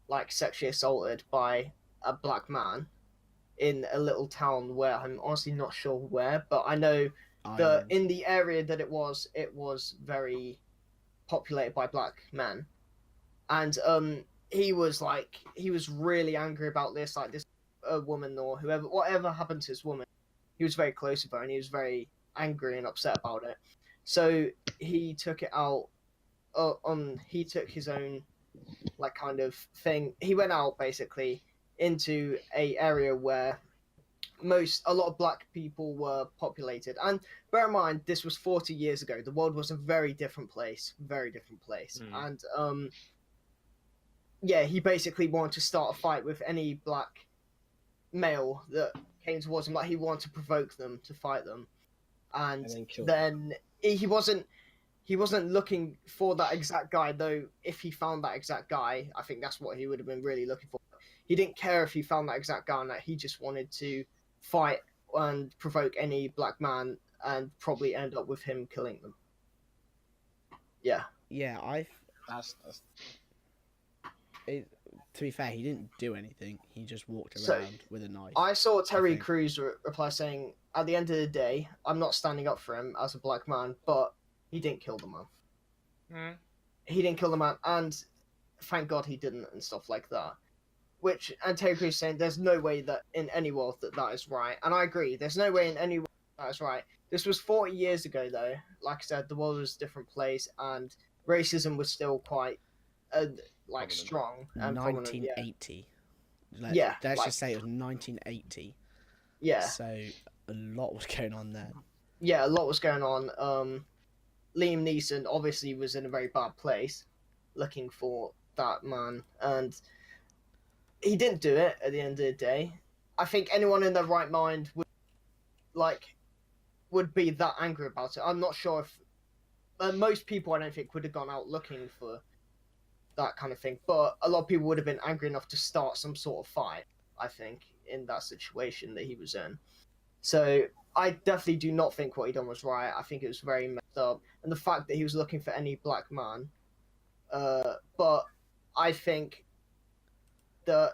like sexually assaulted by a black man in a little town where I'm honestly not sure where, but I know Ireland. in the area that it was very populated by black men, and he was really angry about this, like this woman or whatever happened to this woman, he was very close with her and he was very angry and upset about it, so he took it out he took his own like kind of thing. He went out basically into a area where a lot of black people were populated, and bear in mind this was 40 years ago. The world was a very different place. And yeah, he basically wanted to start a fight with any black male that came towards him. Like he wanted to provoke them to fight them, and then kill then he wasn't looking for that exact guy, though. If he found that exact guy, I think that's what he would have been really looking for. He didn't care if he found that exact guy, and that he just wanted to fight and provoke any black man and probably end up with him killing them. Yeah. Yeah, that's to be fair, he didn't do anything. He just walked So, around with a knife. I saw Terry think. Crews reply saying, at the end of the day, I'm not standing up for him as a black man, but he didn't kill the man. Mm. He didn't kill the man, and thank God he didn't, and stuff like that. And Terry Crews saying there's no way that in any world that is right. And I agree, there's no way in any world that is right. This was 40 years ago, though. Like I said, the world was a different place, and racism was still quite, Prominent. strong and prominent. 1980. Yeah, Let's like- just say it was 1980. Yeah. So a lot was going on then. Yeah, a lot was going on. Liam Neeson obviously was in a very bad place, looking for that man, and he didn't do it at the end of the day. I think anyone in their right mind would be that angry about it. I'm not sure if most people, I don't think, would have gone out looking for that kind of thing, but a lot of people would have been angry enough to start some sort of fight, I think, in that situation that he was in. So I definitely do not think what he done was right. I think it was very messed up, and the fact that he was looking for any black man. But I think that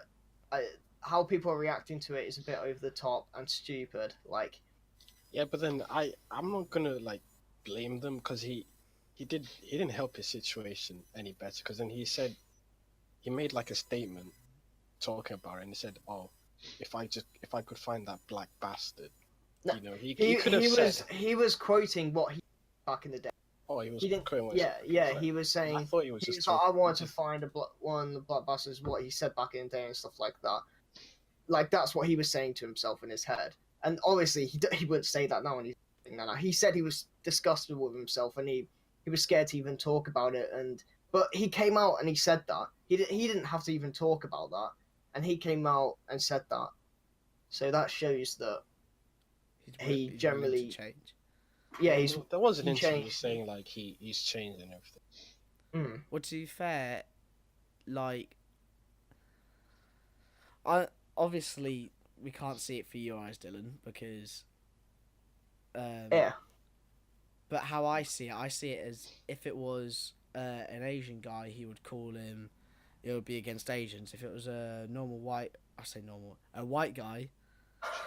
how people are reacting to it is a bit over the top and stupid. Like, yeah, but then I'm not gonna like blame them because he didn't help his situation any better, because then he made like a statement talking about it, and he said, "Oh, if I could find that black bastard." No, You know, he could have said, he was quoting what he back in the day. "Oh, he was He didn't. quoting what Yeah, he was saying. I thought he was He just was like, I talking- wanted to find one of the black bastards. What he said back in the day and stuff like that. Like that's what he was saying to himself in his head. And obviously he wouldn't say that now. And he's saying that now. He said he was disgusted with himself and he was scared to even talk about it. But he came out and he said that he didn't have to even talk about that, and he came out and said that. So that shows that He's He willing to generally- change. yeah, he's There was an he interview changed. saying like he's changed and everything. Well, to be fair, like, obviously we can't see it for your eyes, Dylan, because yeah. But how I see it as if it was an Asian guy, he would call him. It would be against Asians. If it was a normal white, a white guy,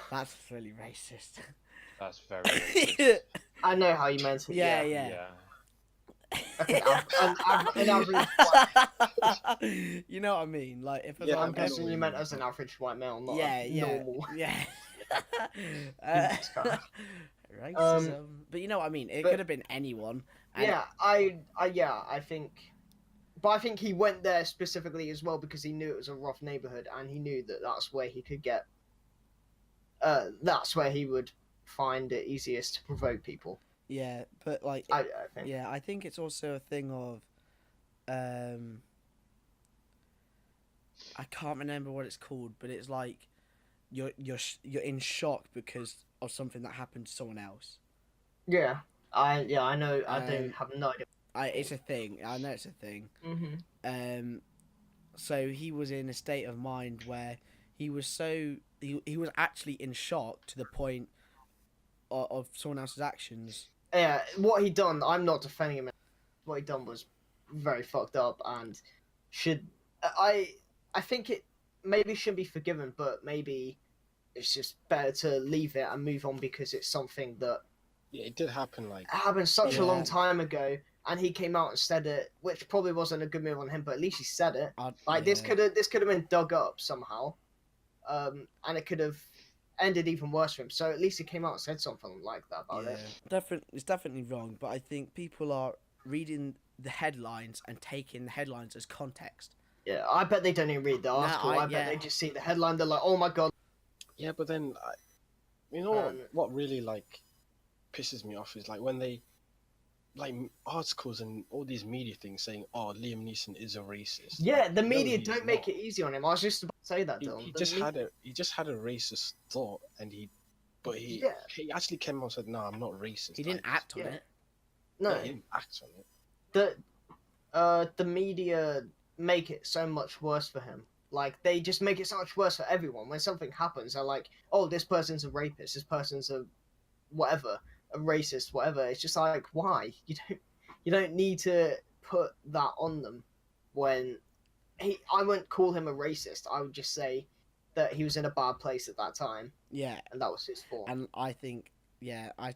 that's really racist. That's very racist. I know how you meant it. Yeah, Yeah. yeah. Okay, an average. You know what I mean? Like if it's Yeah, I'm like, guessing you meant as an average white male, not yeah, a yeah, normal. yeah. Jesus Christ. Racism, but you know what I mean. It but- could have been anyone. And Yeah, I think, but I think he went there specifically as well because he knew it was a rough neighborhood, and he knew that that's where he could get. That's where he would find it easiest to provoke people. yeah, but like, I think. yeah, I think it's also a thing of, I can't remember what it's called, but it's like, you're in shock because of something that happened to someone else. Yeah, I know. I do Um, have no idea. It's a thing. I know it's a thing. Mm-hmm. So he was in a state of mind where he was he was actually in shock to the point of someone else's actions. Yeah, what he done. I'm not defending him. What he done was very fucked up, and should I think it maybe shouldn't be forgiven, but maybe it's just better to leave it and move on because it's something that Yeah, it did happen. Like, happened such a long Yeah. time ago, and he came out and said it, which probably wasn't a good move on him, but at least he said it. This Yeah. could have been dug up somehow, and it could have ended even worse for him. So at least he came out and said something like that about it. It's definitely wrong, but I think people are reading the headlines and taking the headlines as context. Yeah, I bet they don't even read the article. I bet yeah. they just see the headline. They're like, "Oh my god." yeah, but then, you know what really like pisses me off is like when they like articles and all these media things saying, "Oh, Liam Neeson is a racist." Yeah, the No, media he's don't make not. it easy on him. I was just about to say that, Dylan. He The just me- had a racist thought, and he Yeah. he actually came out and said, "No, I'm not racist." He didn't Like, act on yeah. it. no. Yeah, he didn't act on it. The media make it so much worse for him. Like they just make it so much worse for everyone. When something happens, they're like, "Oh, this person's a rapist. This person's a whatever, a racist, whatever." It's just like, why? You don't need to put that on them. When I wouldn't call him a racist. I would just say that he was in a bad place at that time, Yeah, and that was his fault. and I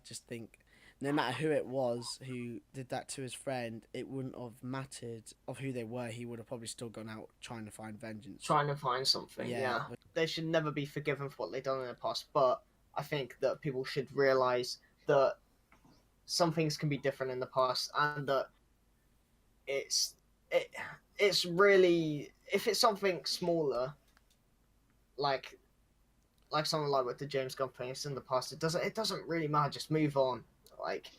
just think no matter who it was who did that to his friend, it wouldn't have mattered of who they were. He would have probably still gone out trying to find vengeance. Trying to find something. Yeah. but- They should never be forgiven for what they've done in the past, but I think that people should realize that some things can be different in the past, and that it's really, if it's something smaller, like something like with the James Gunn things in the past, it doesn't really matter. Just move on. Like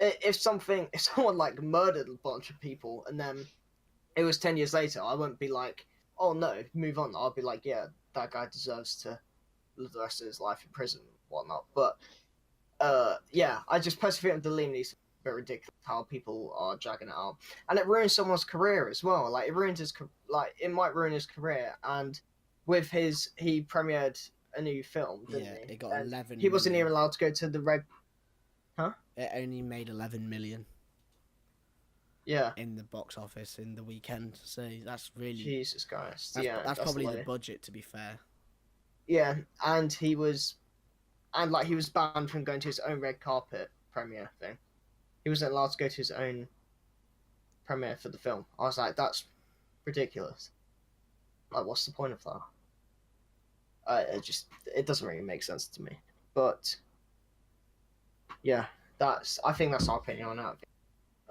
if someone like murdered a bunch of people and then it was 10 years later, I wouldn't be like, oh no, move on. I'll be like, yeah, that guy deserves to live the rest of his life in prison and whatnot. But yeah, I just personally think the Liam Neeson a bit ridiculous how people are dragging it out, and it ruins someone's career as well. Like it ruins it might ruin his career. And with he premiered a new film, didn't Yeah, he? it got And 11 He wasn't million. even allowed to go to the red. It only made 11 million Yeah. in the box office in the weekend, so that's really Jesus Christ. that's, Yeah, that's probably low. the budget, to be fair. Yeah, and he was banned from going to his own red carpet premiere thing. He wasn't allowed to go to his own premiere for the film. I was like, that's ridiculous. Like, what's the point of that? It doesn't really make sense to me. But yeah, I think that's our opinion on that.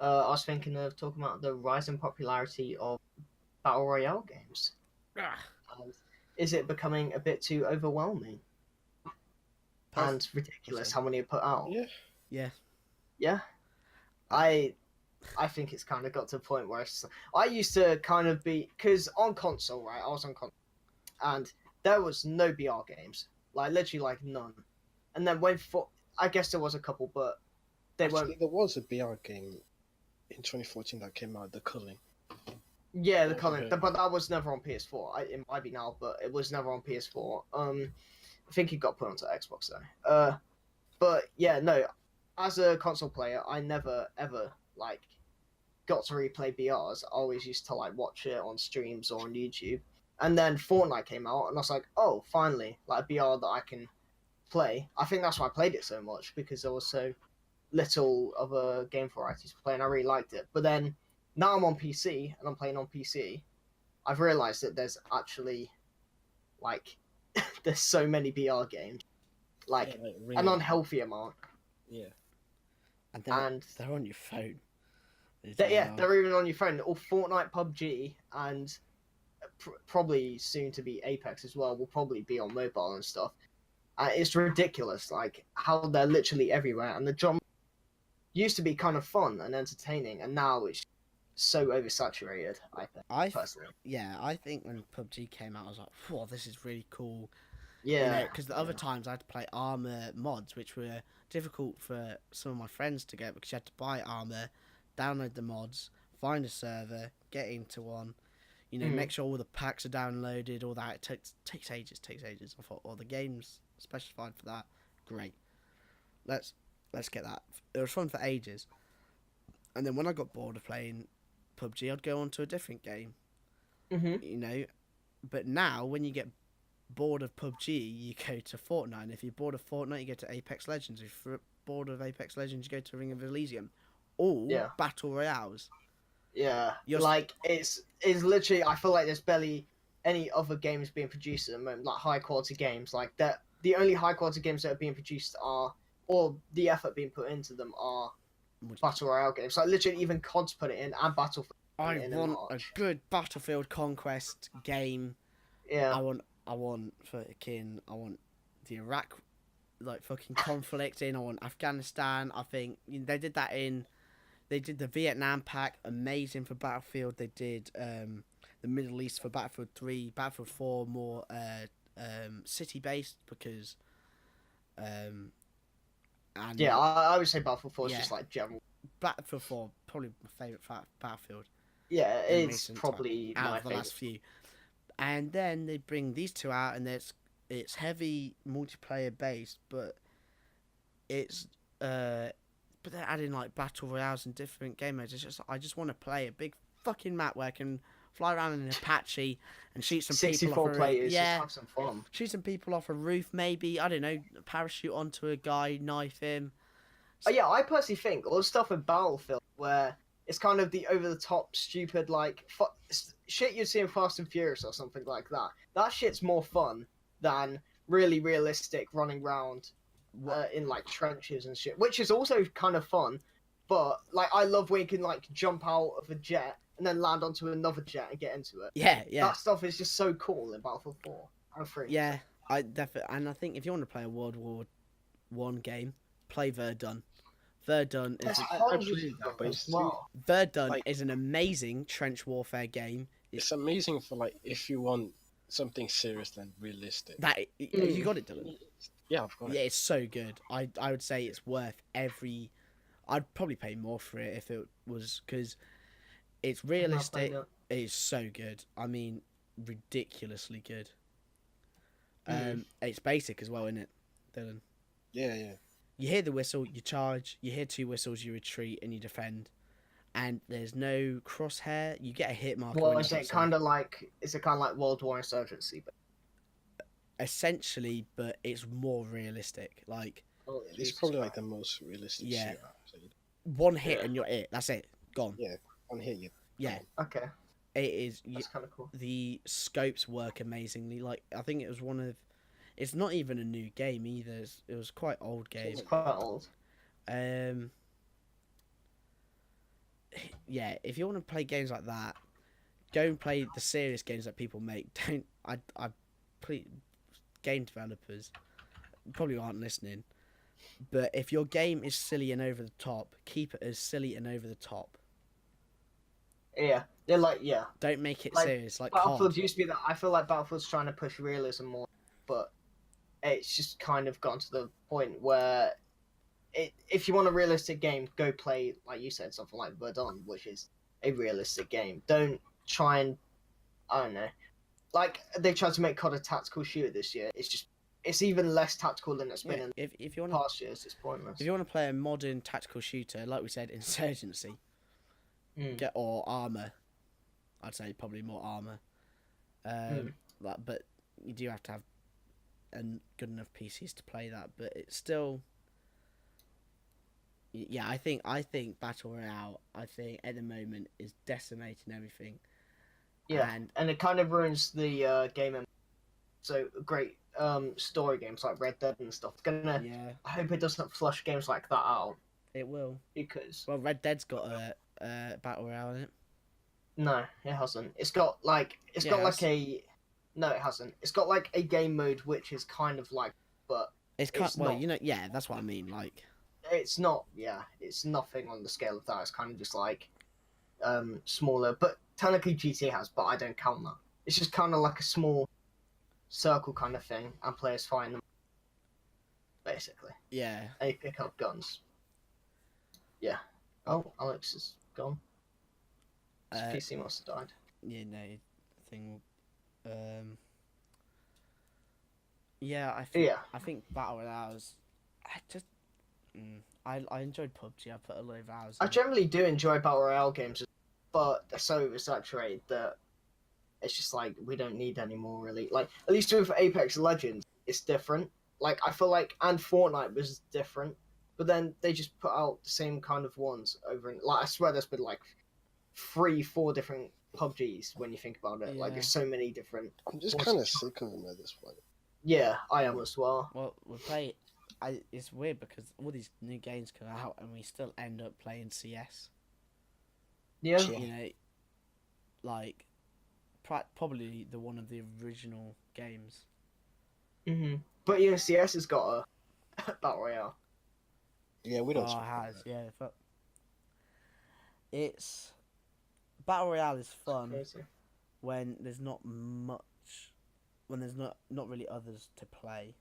I was thinking of talking about the rising popularity of battle royale games. And is it becoming a bit too overwhelming and ridiculous how many are put out? Yeah. Yeah. Yeah. I think it's kind of got to a point where I used to kind of be, because on console, right? I was on console, and there was no BR games, like literally like none. And then I guess there was a couple, but they Actually, weren't. there was a BR game in 2014 that came out, The Culling. Yeah, the Oh, Culling, okay. but that was never on PS4. It might be now, but it was never on PS4. I think it got put onto Xbox though. But yeah, no. As a console player, I never ever got to replay BRs, I always used to like watch it on streams or on YouTube. And then Fortnite came out, and I was like, oh, finally, like a BR that I can play. I think that's why I played it so much, because there was so little of a game variety to play, and I really liked it. But then now I'm on PC and I'm playing on PC. I've realized that there's actually like there's so many BR games, like Yeah, like an really. unhealthy amount. Yeah. And And they're on your phone. as yeah, well. they're even on your phone. Or Fortnite, PUBG, and probably soon to be Apex as well. Will probably be on mobile and stuff. It's ridiculous, like how they're literally everywhere. And the genre used to be kind of fun and entertaining, and now it's so oversaturated. I think personally. I think when PUBG came out, I was like, "Whoa, this is really cool." Yeah, Because the other times I had to play armor mods, which were difficult for some of my friends to get because you had to buy armor, download the mods, find a server, get into one, make sure all the packs are downloaded, all that. It takes ages. I thought, well, the game's specified for that. Great. Let's get that. It was fun for ages. And then when I got bored of playing PUBG, I'd go on to a different game. But now when you get bored of PUBG, you go to Fortnite. And if you're bored of Fortnite, you go to Apex Legends. If you're bored of Apex Legends, you go to Ring of Elysium. All battle royales. Yeah, like it's literally. I feel like there's barely any other games being produced at the moment, like high quality games. Like that, the only high quality games that are being produced are, or the effort being put into them are, battle royale games. Like literally, even COD's put it in, and Battlefield. I want a good Battlefield Conquest game. Yeah. I want the Iraq fucking conflict in. I want Afghanistan. I think they did that in. They did the Vietnam pack, amazing for Battlefield. They did the Middle East for Battlefield 3, Battlefield 4 more city based because and yeah, I would say Battlefield 4 is just like general. Battlefield 4 probably my favourite Battlefield. Yeah, it's probably out my of the favorite. last few. And then they bring these two out, and it's heavy multiplayer based, but it's but they're adding like battle royales and different game modes. It's just I just want to play a big fucking map where I can fly around in an Apache and shoot some people off a players, roof. just have some fun. Shoot some people off a roof, maybe. I don't know, parachute onto a guy, knife him. Oh, yeah, I personally think all the stuff in Battlefield where it's kind of the over-the-top, stupid, like, shit you'd see in Fast and Furious or something like that. That shit's more fun than really realistic running around in, like, trenches and shit, which is also kind of fun. But, like, I love when you can, like, jump out of a jet and then land onto another jet and get into it. Yeah. That stuff is just so cool in Battlefield 4 and 3. Yeah, I definitely, and I think if you want to play a World War One game, play Verdun. Verdun is is an amazing trench warfare game. It's amazing for like if you want something serious than realistic. You got it, Dylan. Yeah, I've got it. Yeah, it's so good. I would say it's worth every. I'd probably pay more for it if it was because it's realistic. It's so good. I mean, ridiculously good. It's basic as well, isn't it, Dylan? Yeah. You hear the whistle, you charge. You hear two whistles, you retreat and you defend. And there's no crosshair. You get a hit marker. Well, is it kind of like World War Insurgency? But... essentially, but it's more realistic. Like it's probably like the most realistic. Yeah. One hit and you're it. That's it. Gone. Yeah. One hit you. Yeah. Okay. It is. That's kind of cool. The scopes work amazingly. Like I think it was one of. It's not even a new game either. It was quite old game. It's quite old. Yeah, if you want to play games like that, go and play the serious games that people make. Don't. Game developers probably aren't listening. But if your game is silly and over the top, keep it as silly and over the top. Yeah, they're like Don't make it like, serious. Like Battlefield used to be that. I feel like Battlefield's trying to push realism more, but it's just kind of gone to the point where if you want a realistic game, go play, like you said, something like Verdun, which is a realistic game. Don't try and, I don't know, like they tried to make COD a tactical shooter this year. It's even less tactical than it's been in if you want past years. It's pointless. If you want to play a modern tactical shooter, like we said, Insurgency, get or armor. I'd say probably more armor. But you do have to have good enough PCs to play that. But it's still, yeah. I think Battle Royale, I think at the moment is decimating everything. Yeah, and it kind of ruins the game. So great story games like Red Dead and stuff. Yeah, I hope it doesn't flush games like that out it will. because Well, Red Dead's got a Battle Royale in it. no, it hasn't. It's got like no, it hasn't. It's got like a game mode which is kind of like, but It's not. Yeah, that's what I mean. Like, It's not. Yeah, it's nothing on the scale of that. It's kind of just like smaller, but technically GTA has, but I don't count that. It's just kind of like a small circle kind of thing, and players find them basically. yeah, And you pick up guns. Yeah. Oh, Alex is gone. His PC must have died. yeah, no thing. Yeah, I think Battle Royales. I just, I enjoyed PUBG. I put a lot of hours. I generally do enjoy battle royale games, but they're so oversaturated that it's just like we don't need any more really. Like at least with Apex Legends, it's different. Like I feel like and Fortnite was different, but then they just put out the same kind of ones over and like I swear there's been like 3-4 different PUBGs when you think about it. Like there's so many different. I'm just kind of sick of them at this point. Yeah, I am as well. Well, we play. It's weird because all these new games come out and we still end up playing CS. Yeah. You know, like probably the one of the original games. But you know, CS has got a battle royale. Yeah, we don't. Oh, it has. Yeah, but it's Battle Royale is fun Crazy. when there's not much, when there's not really others to play.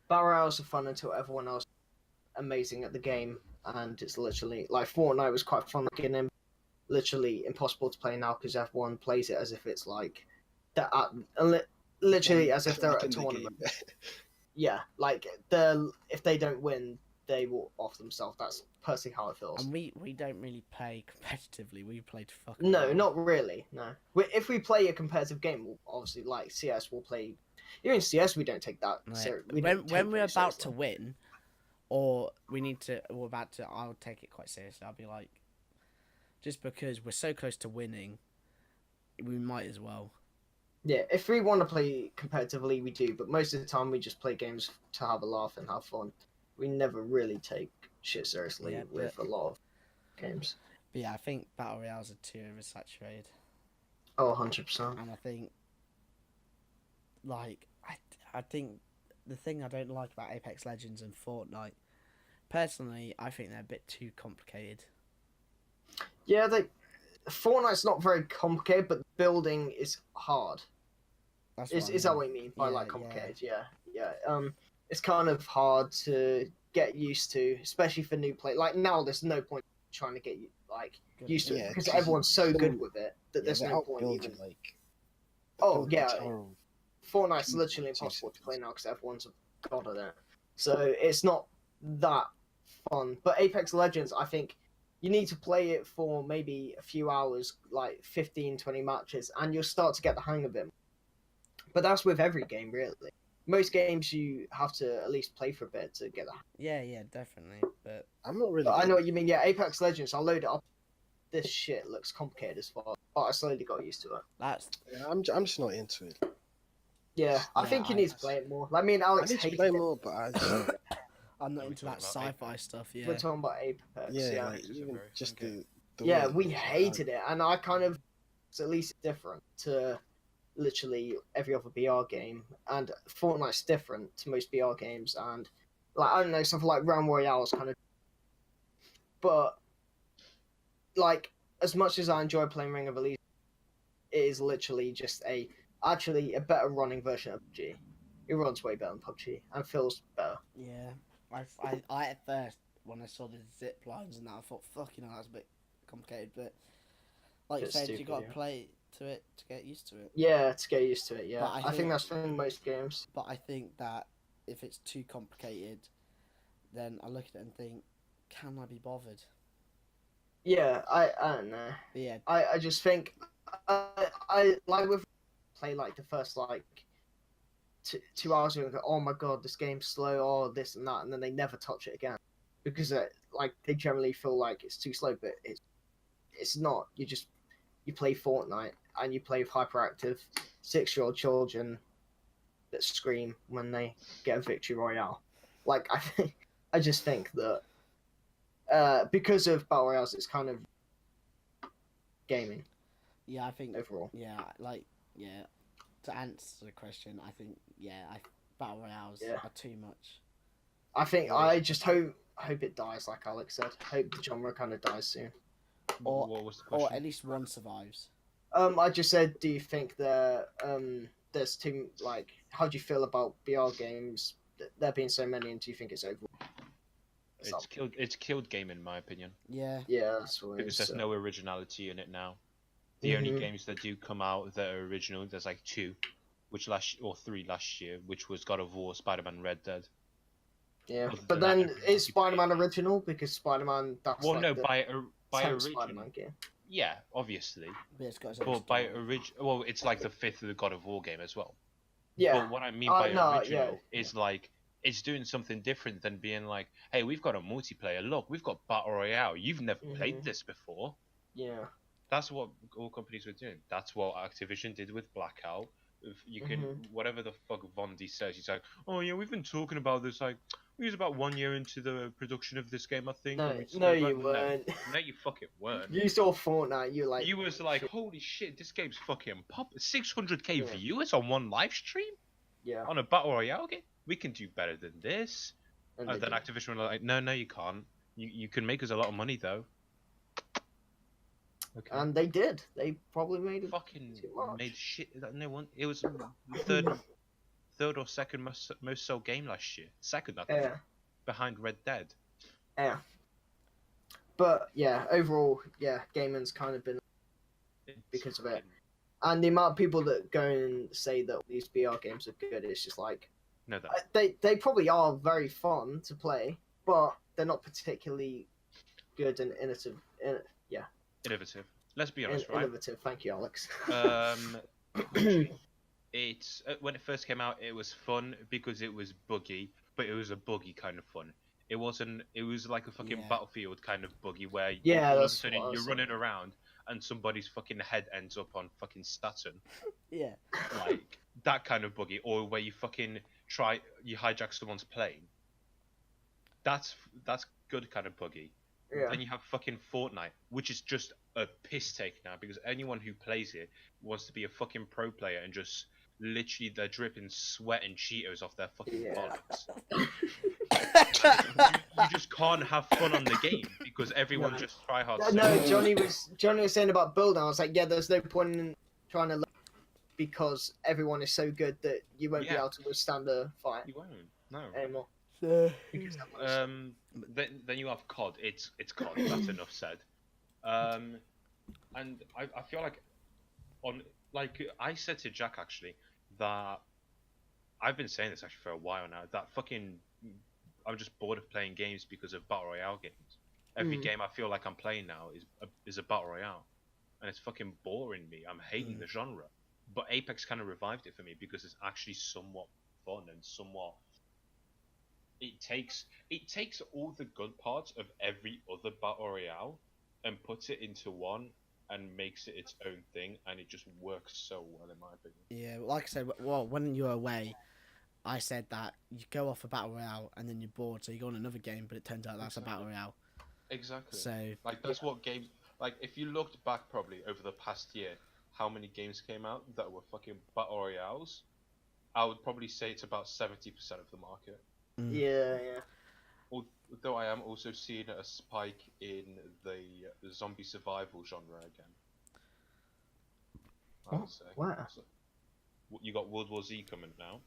Battle royales are fun until everyone else is amazing at the game, and it's literally like Fortnite was quite fun beginning, literally impossible to play now because everyone plays it as if it's like that, literally as if they're at a tournament. Yeah, like if they don't win, they will off themselves. That's personally how it feels. And we don't really play competitively. We play to fuck. No, around. not really. No, if we play a competitive game, we'll obviously like CS. We'll play. Even in CS, we don't take that seriously. When we're about to win, or we're about to, I'll take it quite seriously. I'll be like, just because we're so close to winning, we might as well. Yeah, if we want to play competitively, we do. But most of the time, we just play games to have a laugh and have fun. We never really take shit seriously with a lot of games. But yeah, I think Battle Royales are too oversaturated. Oh, 100%. And I think, like, I think the thing I don't like about Apex Legends and Fortnite, personally, I think they're a bit too complicated. Yeah, Fortnite's not very complicated, but building is hard. Is that what you mean by like complicated? Yeah. It's kind of hard to get used to, especially for new play. Like now, there's no point trying to get you used to it because everyone's so good with it that there's no point even. Fortnite's literally impossible to play now because everyone's a god at it. So it's not that fun. But Apex Legends, I think you need to play it for maybe a few hours, like 15, 20 matches, and you'll start to get the hang of it. But that's with every game, really. Most games you have to at least play for a bit to get that. Yeah, definitely. But I'm not really. But I know what you mean. Yeah, Apex Legends. I'll load it up. This shit looks complicated as fuck, but I slowly got used to it. I'm just not into it. Yeah, I think you need to play it more. I mean, Alex hates play it. more, but I'm not into that sci-fi stuff. Yeah, We're talking about Apex. Yeah, like, even just the yeah, we hated it, and I kind of, it's at least different to literally every other BR game, and Fortnite's different to most BR games, and like I don't know, something like Realm Royale is kind of, but like as much as I enjoy playing Ring of Elite, it is literally just actually a better running version of PUBG. It runs way better than PUBG and feels better. Yeah, I at first when I saw the zip lines and that, I thought, fucking hell, that's a bit complicated. But like you said, you got to play to it to get used to it. Yeah, to get used to it. Yeah, But I think that's for most games. But I think that if it's too complicated, then I look at it and think, can I be bothered? Yeah, I don't know. Yeah, I just think I like with play like the first like 2 hours and go, oh my god, this game's slow, oh this and that, and then they never touch it again because like they generally feel like it's too slow, but it's not. You play Fortnite and you play with hyperactive 6-year-old children that scream when they get a victory royale. Like I just think that because of battle royales, it's kind of gaming yeah, I think, overall. yeah, like, yeah. To answer the question, I think, yeah, battle royales Yeah. are too much. I just hope it dies, like Alex said. Hope the genre kind of dies soon. Or What was the or question? at least one survives. I just said, do you think there's too like how do you feel about BR games? There being so many, and do you think it's over? It's killed game in my opinion Yeah, Yeah, that's what it because is. there's So. no originality in it now. The only Mhm. games that do come out that are original, there's like two, or three last year, which was God of War, Spider-Man, Red Dead. Yeah, Other but than that, then every is multiplayer Spider-Man game. original because Spider-Man that's Well, like no, the by 10th origin, Spider-Man game. yeah, obviously. but it's got its own But by story. origin, well, it's like the fifth of the God of War game as well. Yeah. But what I mean by No, yeah. original is like it's doing something different than being like, hey, we've got a multiplayer. Look, we've got battle royale. You've never played this before. Yeah. That's what all companies were doing. That's what Activision did with Blackout. If you can, whatever the fuck Vondi says, he's like, oh yeah, we've been talking about this. Like, we was about 1 year into the production of this game, I think. No, and we no, discovered- you weren't. No, you fucking weren't. You saw Fortnite. You like. You was like, holy shit, this game's fucking pop. 600k viewers on one live stream Yeah. on a battle royale game. We can do better than this. And And then Activision were like, no, you can't. You can make us a lot of money though. Okay. And they did. They probably made it. Fucking too much. made shit. No one. It was the third or second most sold game last year. Second, I think, Yeah. behind Red Dead. Yeah. But yeah, overall, yeah, gaming's kind of been because of it. And the amount of people that go and say that these BR games are good, it's just like No, that. they probably are very fun to play, but they're not particularly good and innovative. Yeah. Innovative. Let's be honest, right? Innovative. Thank you, Alex. It's when it first came out, it was fun because it was buggy, but it was a buggy kind of fun. It wasn't. It was like a fucking Battlefield kind of buggy where all of a sudden you're running around and somebody's fucking head ends up on fucking Saturn. Yeah. Like that kind of buggy, or where you fucking you hijack someone's plane. That's good kind of buggy. Yeah. Then you have fucking Fortnite, which is just a piss take now because anyone who plays it wants to be a fucking pro player and just literally they're dripping sweat and Cheetos off their fucking bollocks. You just can't have fun on the game because everyone just try hard. No, Johnny was saying about building. I was like, yeah, there's no point in trying to learn because everyone is so good that you won't be able to withstand a fight. You won't. No. Anymore. Then you have COD. It's COD. That's enough said. And I feel like I said to Jack actually that I've been saying this actually for a while now that fucking I'm just bored of playing games because of battle royale games. Every game I feel like I'm playing now is a battle royale, and it's fucking boring me. I'm hating the genre. But Apex kind of revived it for me because it's actually somewhat fun and somewhat. It takes all the good parts of every other battle royale and puts it into one and makes it its own thing, and it just works so well in my opinion. Yeah, like I said, well, when you're away, I said that you go off a battle royale and then you're bored, so you go on another game, but it turns out that's a battle royale. Exactly. So like that's what games like. If you looked back probably over the past year, how many games came out that were fucking battle royales? I would probably say it's about 70% of the market. Yeah. Although I am also seeing a spike in the zombie survival genre again. I would say. Wow. So, you got World War Z coming now.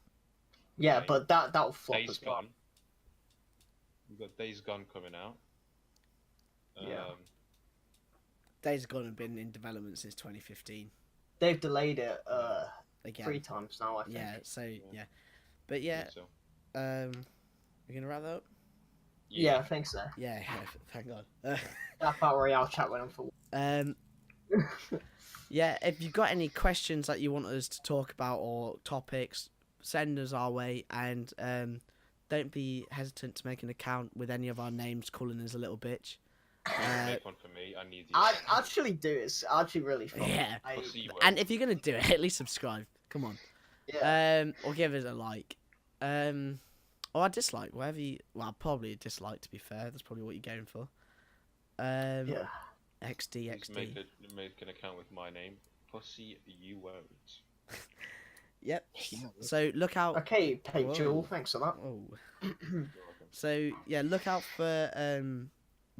Yeah, Okay. but that'll flop Days as well. Gone. You got Days Gone coming out. Yeah. Days Gone have been in development since 2015. They've delayed it Again. 3 times now, I think. Yeah. So yeah, but yeah. So. We're gonna wrap that up. Yeah, I think so. Yeah, thank God. That Battle Royale chat went on for. Yeah, if you've got any questions that you want us to talk about or topics, send us our way, and don't be hesitant to make an account with any of our names calling us a little bitch. Make one for me. I need the. I actually do. It's actually really fun. Yeah. Pussy word. And if you're gonna do it, at least subscribe. Come on. Yeah. Or give us a like. Or a dislike, whatever you. Well, probably a dislike. To be fair, that's probably what you're going for. Yeah. XD. Just make an account with my name. Pussy, you won't. Yep. Yeah. So look out. Okay, Whoa. Jewel. Thanks for that. Oh. You're welcome. So yeah, look out for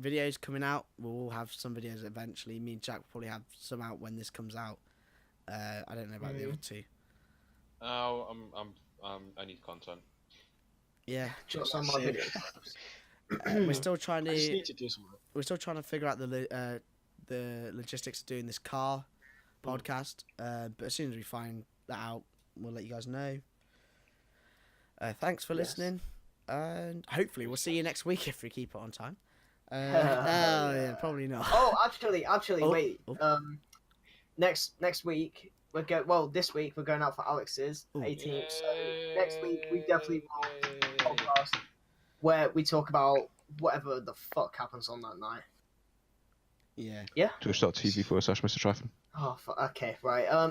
videos coming out. We'll have some videos eventually. Me and Jack will probably have some out when this comes out. I don't know about the other two. Oh, I need content. Yeah, Just on my Shit. video. we're still trying I just to need to do something. figure out the logistics of doing this car podcast. But as soon as we find that out, we'll let you guys know. Thanks for Yes. listening, and hopefully we'll see you next week if we keep it on time. Yeah, probably not. Oh, actually, Oh, wait. oh. Next week this week we're going out for Alex's Ooh. 18th. So next week we definitely will have a podcast where we talk about whatever the fuck happens on that night. Yeah. Twitch.tv/Mr. Tryfon. Oh, okay, right. I'm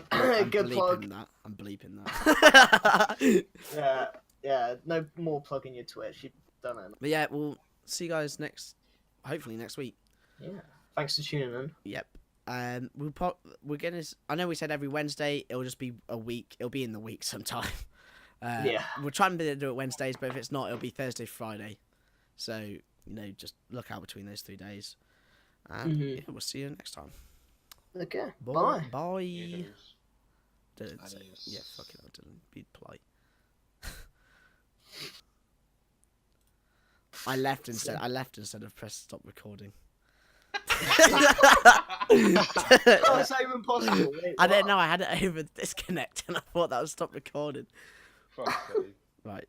Good plug. bleeping that. I'm bleeping that. Yeah. No more plugging your Twitch. You've done it. But yeah, we'll see you guys hopefully next week. Yeah. Thanks for tuning in. Yep. We're gonna. I know we said every Wednesday. It'll just be a week. It'll be in the week sometime. Yeah. We're trying to do it Wednesdays, but if it's not, it'll be Thursday, Friday. So just look out between those 3 days. And Mhm. yeah, we'll see you next time. Okay. Bye. Bye. Bye. Dylan, Adios. yeah, fuck it, Dylan. Be polite. I left instead of press stop recording. Oh, it's not even possible. Wait, I don't what? know. I had it over disconnect, and I thought that would stop recording. Fuck's sake. Right.